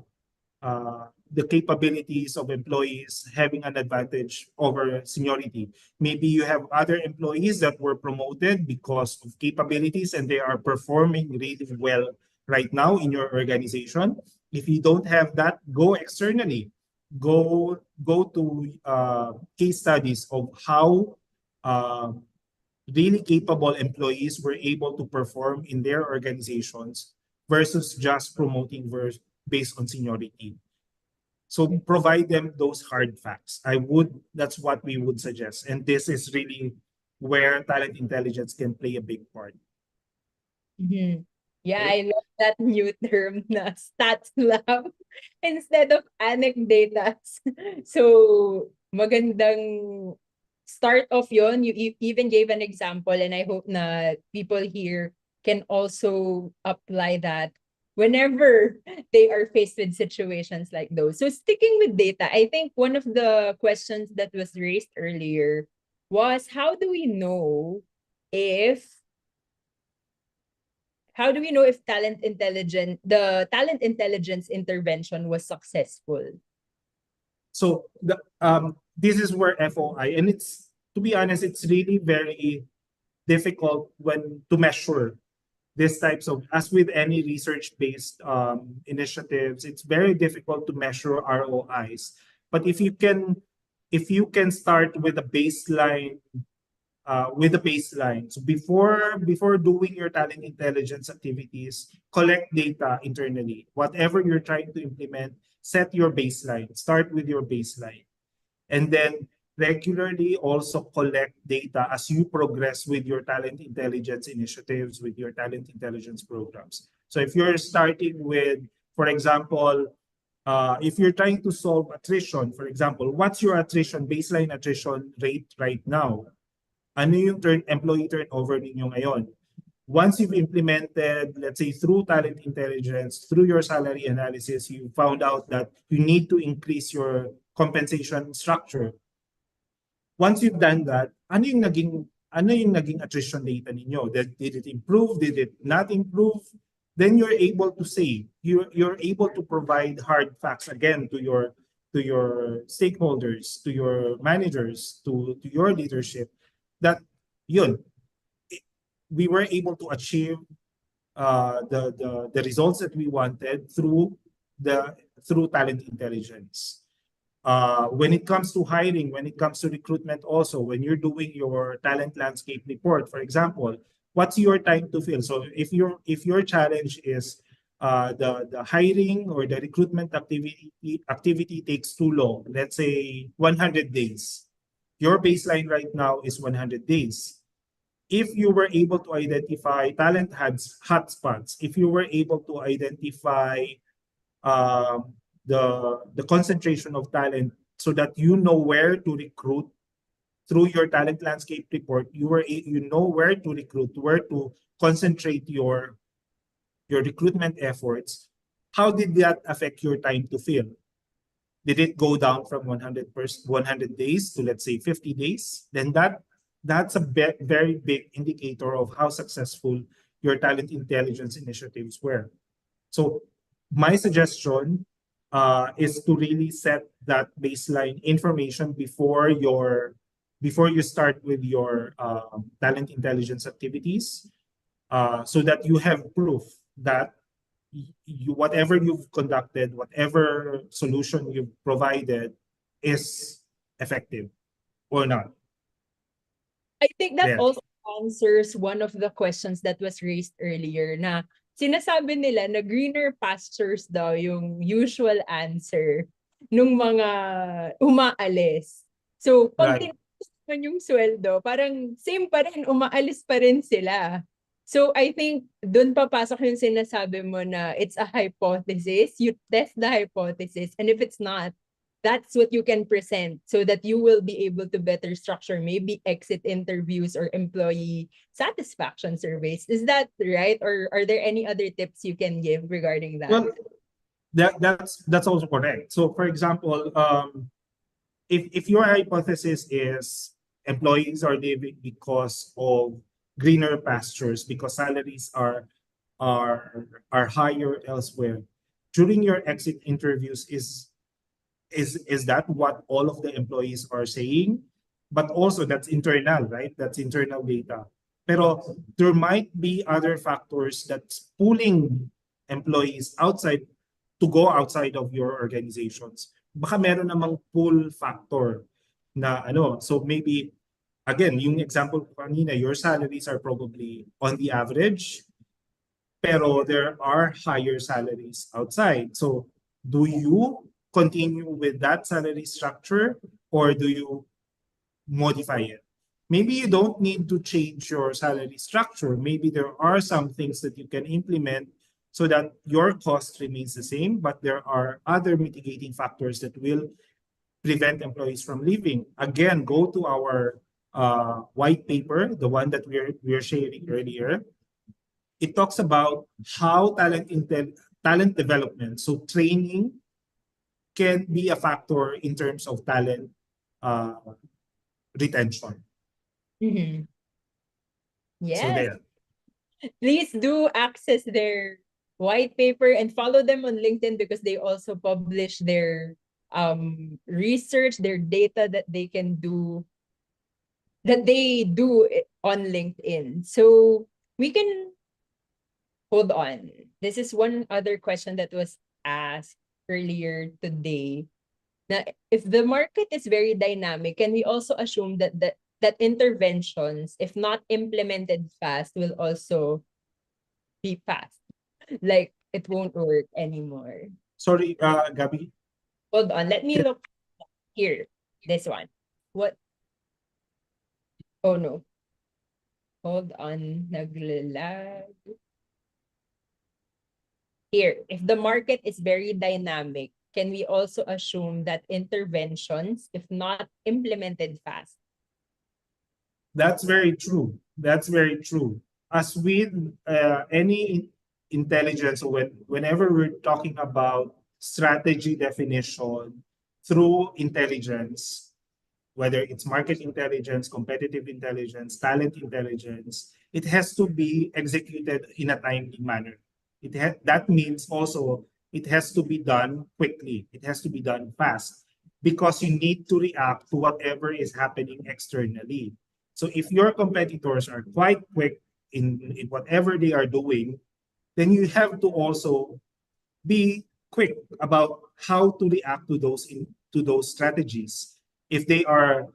the capabilities of employees having an advantage over seniority? Maybe you have other employees that were promoted because of capabilities and they are performing really well right now in your organization. If you don't have that, go externally. Go to case studies of how uh, really capable employees were able to perform in their organizations versus just promoting based on seniority. So provide them those hard facts. That's what we would suggest. And this is really where talent intelligence can play a big part. Mhm. Yeah, Okay? I love that new term na stats lab instead of anecdatas. So, magandang start of yon. You even gave an example, and I hope na people here can also apply that whenever they are faced with situations like those. So, sticking with data, I think one of the questions that was raised earlier was if how do we know if the talent intelligence intervention was successful? So this is where FOI, and it's, to be honest, it's really very difficult when to measure these types of, as with any research-based initiatives, it's very difficult to measure ROIs. But if you can start with a baseline, so before doing your talent intelligence activities, collect data internally. Whatever you're trying to implement, set your baseline. Start with your baseline, and then regularly also collect data as you progress with your talent intelligence initiatives, with your talent intelligence programs. So if you're starting with, for example, if you're trying to solve attrition, for example, what's your baseline attrition rate right now? Ano yung employee turnover ninyo ngayon? Once you've implemented, let's say through talent intelligence, through your salary analysis, you found out that you need to increase your compensation structure. Once you've done that, ano yung naging attrition data ninyo? Did it improve? Did it not improve? Then you're able to say, you're able to provide hard facts again to your stakeholders, to your managers, to your leadership, that yun, we were able to achieve the results that we wanted through talent intelligence. When it comes to hiring, when it comes to recruitment also, when you're doing your talent landscape report, for example, what's your time to fill? So if your challenge is the hiring or the recruitment activity takes too long, let's say 100 days. Your baseline right now is 100 days. If you were able to identify talent hotspots, if you were able to identify the concentration of talent so that you know where to recruit through your talent landscape report, you know where to recruit, where to concentrate your recruitment efforts. How did that affect your time to fill? Did it go down from 100 days to, let's say, 50 days? Then that's a very big indicator of how successful your talent intelligence initiatives were. So my suggestion is to really set that baseline information before you start with your talent intelligence activities, so that you have proof that whatever you've conducted, whatever solution you've provided is effective or not. I think that Yeah. also answers one of the questions that was raised earlier na sinasabi nila na greener pastures daw yung usual answer nung mga umaalis. So, pag Right. tinanong yung sweldo, parang same pa rin, umaalis pa rin sila. So, I think doon papasok yung sinasabi mo na it's a hypothesis. You test the hypothesis. And if it's not, that's what you can present so that you will be able to better structure maybe exit interviews or employee satisfaction surveys. Is that right? Or are there any other tips you can give regarding that? Well, that's also correct. So, for example, if your hypothesis is employees are leaving because of greener pastures, because salaries are higher elsewhere, during your exit interviews, is that what all of the employees are saying? But also that's internal, right? That's internal data. Pero there might be other factors that's pulling employees to go outside of your organizations. Baka meron namang pull factor na ano. So maybe, again, yung example ko kanina, your salaries are probably on the average, pero there are higher salaries outside. So do you continue with that salary structure or do you modify it? Maybe you don't need to change your salary structure. Maybe there are some things that you can implement so that your cost remains the same, but there are other mitigating factors that will prevent employees from leaving. Again, go to our white paper, the one that we're sharing earlier. It talks about how talent development, so training, can be a factor in terms of talent retention. Mm-hmm. Yes. So there. Please do access their white paper and follow them on LinkedIn because they also publish their research, their data that they can do, that they do on LinkedIn. So we can hold on. This is one other question that was asked earlier today. Now, if the market is very dynamic, can we also assume that that interventions, if not implemented fast, will also be fast? Like it won't work anymore. Sorry, Gabby. Hold on, let me look here. This one. What? Oh no. Hold on. Naglalag. Here, if the market is very dynamic, can we also assume that interventions, if not implemented fast? That's very true. That's very true. As with any intelligence, whenever we're talking about strategy definition through intelligence, whether it's market intelligence, competitive intelligence, talent intelligence, it has to be executed in a timely manner. That means also it has to be done quickly. It has to be done fast because you need to react to whatever is happening externally. So if your competitors are quite quick in whatever they are doing, then you have to also be quick about how to react to those strategies. If they are,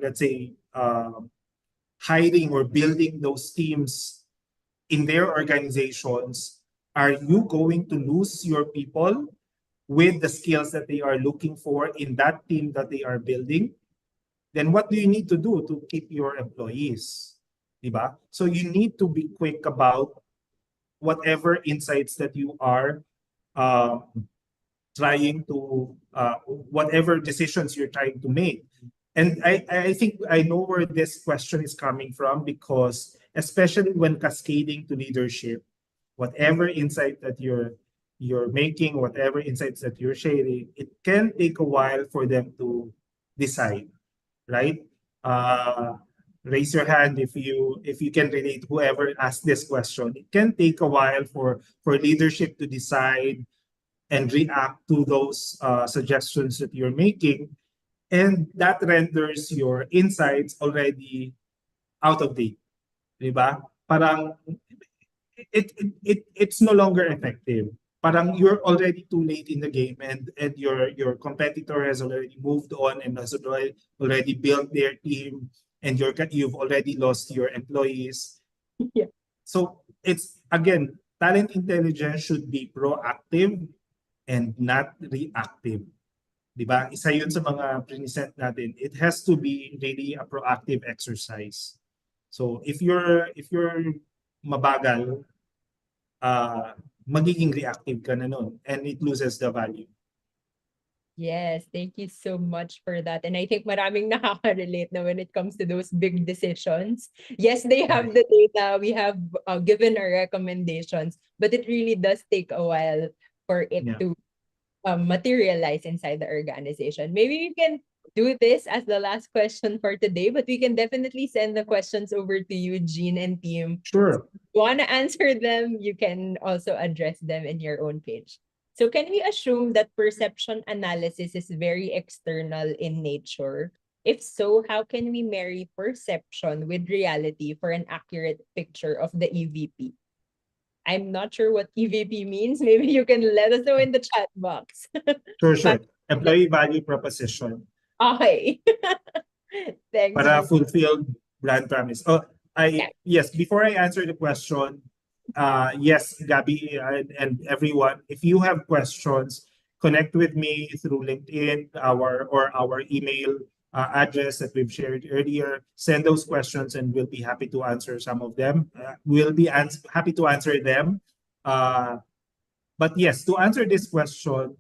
let's say, hiring or building those teams in their organizations, are you going to lose your people with the skills that they are looking for in that team that they are building? Then what do you need to do to keep your employees? Diba? So you need to be quick about whatever insights that you are uh, trying to, whatever decisions you're trying to make. And I think I know where this question is coming from, because especially when cascading to leadership, whatever insight that you're making, whatever insights that you're sharing, it can take a while for them to decide, right? Uh, Raise your hand if you can relate, whoever asked this question. It can take a while for leadership to decide and react to those suggestions that you're making, and that renders your insights already out of date, di ba? Parang it's no longer effective. Parang you're already too late in the game, and your competitor has already moved on and has already built their team, and you've already lost your employees. Yeah. So it's again, talent intelligence should be proactive and not reactive. 'Di ba? Isa 'yun sa mga present natin. It has to be really a proactive exercise. So if you're mabagal, magiging reactive ka na nun, and it loses the value. Yes, thank you so much for that. And I think maraming nakaka-relate na when it comes to those big decisions. Yes, they have the data. We have given our recommendations, but it really does take a while for it Yeah. to materialize inside the organization. Maybe we can do this as the last question for today, but we can definitely send the questions over to you, Jean and team. Sure. If you want to answer them, you can also address them in your own page. So can we assume that perception analysis is very external in nature? If so, how can we marry perception with reality for an accurate picture of the EVP? I'm not sure what EVP means. Maybe you can let us know in the chat box. Sure. Employee value proposition Okay. Thanks para for fulfill brand promise. Oh, that. yes, before I answer the question, yes, Gabby, and everyone, if you have questions, connect with me through LinkedIn, our email address that we've shared earlier. Send those questions, and we'll be happy to answer some of them. We'll be happy to answer them. But yes, to answer this question,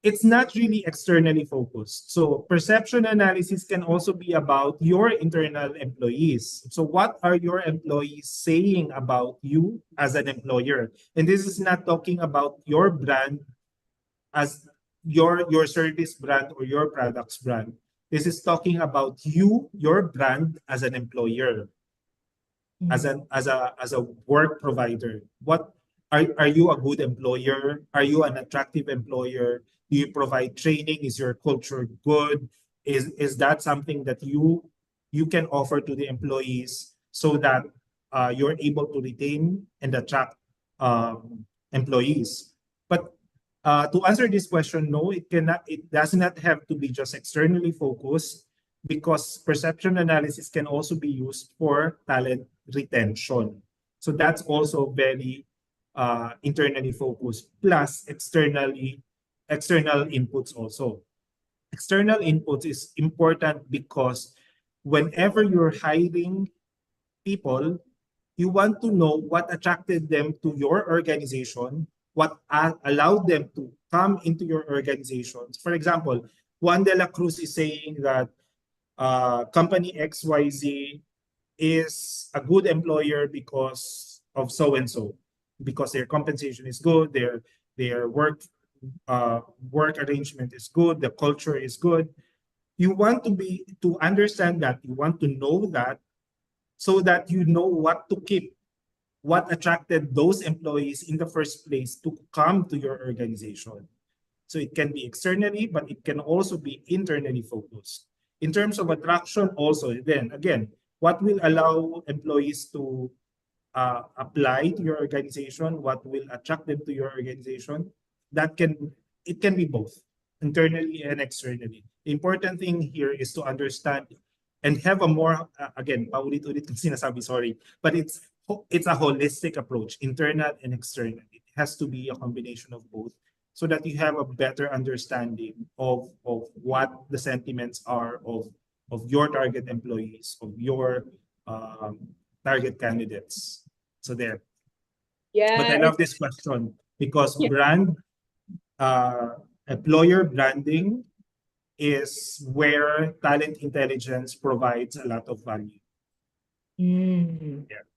it's not really externally focused. So perception analysis can also be about your internal employees. So what are your employees saying about you as an employer? And this is not talking about your brand as your service brand or your products brand. This is talking about you, your brand as an employer, as a work provider. What are you a good employer? Are you an attractive employer? Do you provide training? Is your culture good? Is that something that you can offer to the employees so that you're able to retain and attract employees? But to answer this question, no, it cannot. It does not have to be just externally focused, because perception analysis can also be used for talent retention. So that's also very internally focused, plus external inputs also. External inputs is important because whenever you're hiring people, you want to know what attracted them to your organization, what allowed them to come into your organizations. For example, Juan de la Cruz is saying that company XYZ is a good employer because of so and so, because their compensation is good, their work arrangement is good, the culture is good. You want to understand that, you want to know that, so that you know what to keep, what attracted those employees in the first place to come to your organization. So it can be externally, but it can also be internally focused. In terms of attraction also, then again, what will allow employees to apply to your organization, what will attract them to your organization, it can be both, internally and externally. The important thing here is to understand and have a more, again, paulit-ulit kong sinasabi, sorry, but it's a holistic approach, internal and external. It has to be a combination of both, so that you have a better understanding of what the sentiments are of your target employees, of your target candidates. So there. But I Yeah, love this question because yeah. employer branding is where talent intelligence provides a lot of value. Mm. Yeah.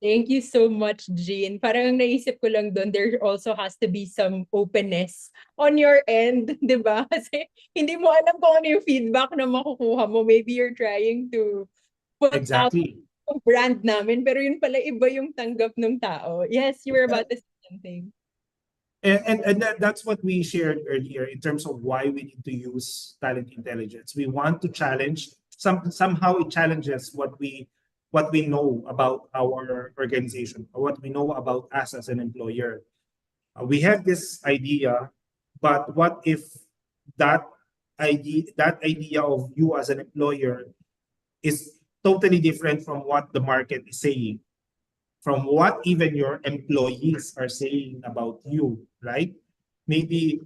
Thank you so much, Jean. Parang naisip ko lang doon, there also has to be some openness on your end, di ba? Kasi hindi mo alam kung ano yung feedback na makukuha mo. Maybe you're trying to put out Exactly. yung brand namin, pero yun pala iba yung tanggap ng tao. Yes, you were about to say something. And that's what we shared earlier in terms of why we need to use talent intelligence. We want to challenge, somehow it challenges what we know about our organization, or what we know about us as an employer. We have this idea, but what if that idea of you as an employer is totally different from what the market is saying, from what even your employees are saying about you, right? Maybe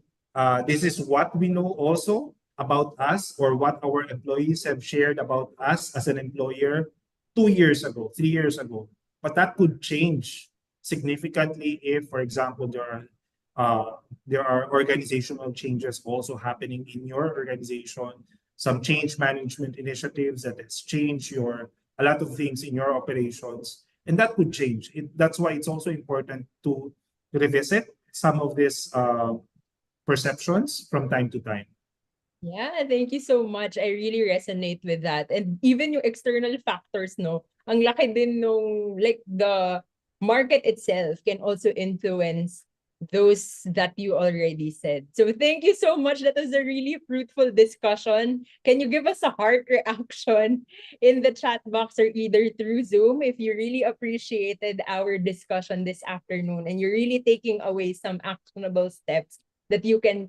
this is what we know also about us, or what our employees have shared about us as an employer 2 years ago, 3 years ago. But that could change significantly if, for example, there are organizational changes also happening in your organization, some change management initiatives that has changed a lot of things in your operations, and that could change. That's why it's also important to revisit some of these perceptions from time to time. Yeah, thank you so much. I really resonate with that. And even yung external factors, no, ang laki din nung, like, the market itself can also influence those that you already said. So thank you so much. That was a really fruitful discussion. Can you give us a heart reaction in the chat box or either through Zoom if you really appreciated our discussion this afternoon and you're really taking away some actionable steps that you can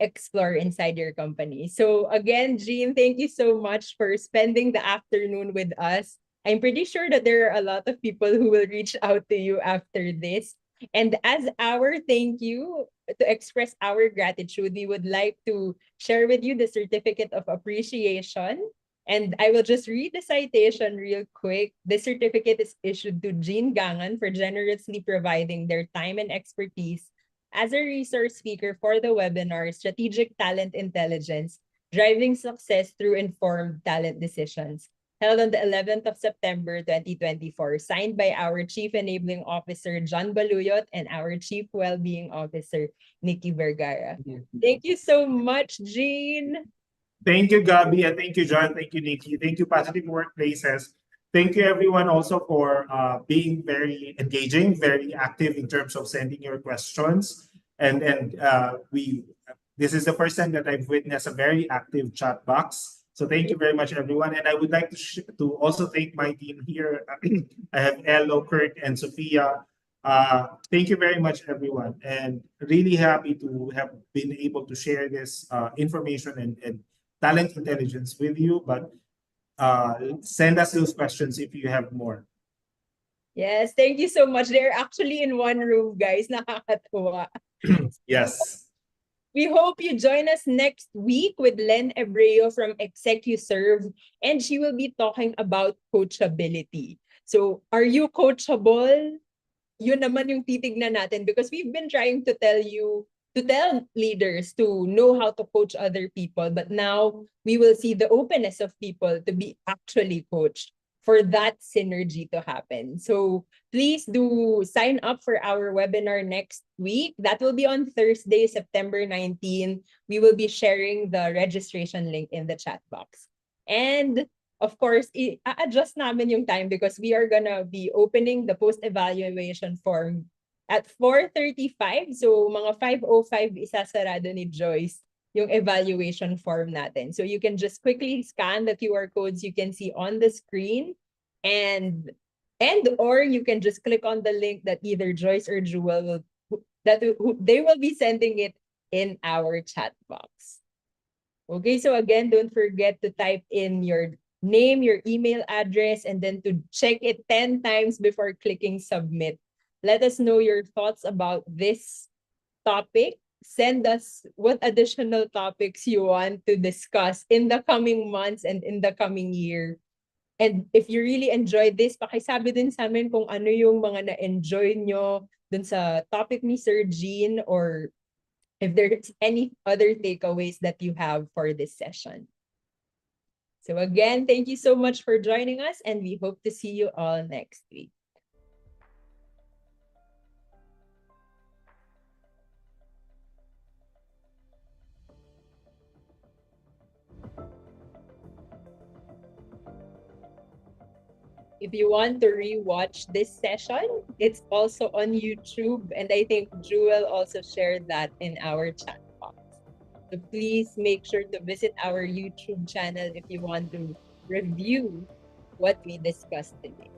explore inside your company. So again, Jean, thank you so much for spending the afternoon with us. I'm pretty sure that there are a lot of people who will reach out to you after this. And as our thank you, to express our gratitude, we would like to share with you the certificate of appreciation. And I will just read the citation real quick. This certificate is issued to Jean Gangan for generously providing their time and expertise as a resource speaker for the webinar Strategic Talent Intelligence, Driving Success Through Informed Talent Decisions, held on the 11th of September 2024, signed by our Chief Enabling Officer, John Baluyot, and our Chief Wellbeing Officer, Nikki Vergara. Thank you so much, Jean. Thank you, Gabby, and thank you, John. Thank you, Nikki. Thank you, Positive Workplaces. Thank you, everyone, also for being very engaging, very active in terms of sending your questions. And we This is the first time that I've witnessed a very active chat box. So thank you very much, everyone. And I would like to also thank my team here. I have Elo, Kirk, and Sophia. Thank you very much, everyone. And really happy to have been able to share this information and talent intelligence with you. But send us those questions if you have more. Yes, thank you so much. They're actually in one room, guys. Nakakatuwa. Yes. We hope you join us next week with Len Ebreo from ExecuServe, and she will be talking about coachability. So, are you coachable? Yun naman yung titignan natin because we've been trying to tell leaders to know how to coach other people, but now we will see the openness of people to be actually coached for that synergy to happen. So please do sign up for our webinar next week. That will be on Thursday, September 19. We will be sharing the registration link in the chat box. And of course, i-adjust namin yung time because we are gonna be opening the post-evaluation form at 4:35. So mga 5:05 isasarado ni Joyce yung evaluation form natin. So you can just quickly scan the QR codes you can see on the screen and or you can just click on the link that either Joyce or Jewel they will be sending it in our chat box. Okay, so again, don't forget to type in your name, your email address, and then to check it 10 times before clicking submit. Let us know your thoughts about this topic. Send us what additional topics you want to discuss in the coming months and in the coming year. And if you really enjoyed this, pakisabi din sa amin kung ano yung mga na-enjoy nyo dun sa topic ni Sir Jean or if there's any other takeaways that you have for this session. So again, thank you so much for joining us, and we hope to see you all next week. If you want to rewatch this session, it's also on YouTube, and I think Jewel also shared that in our chat box. So please make sure to visit our YouTube channel if you want to review what we discussed today.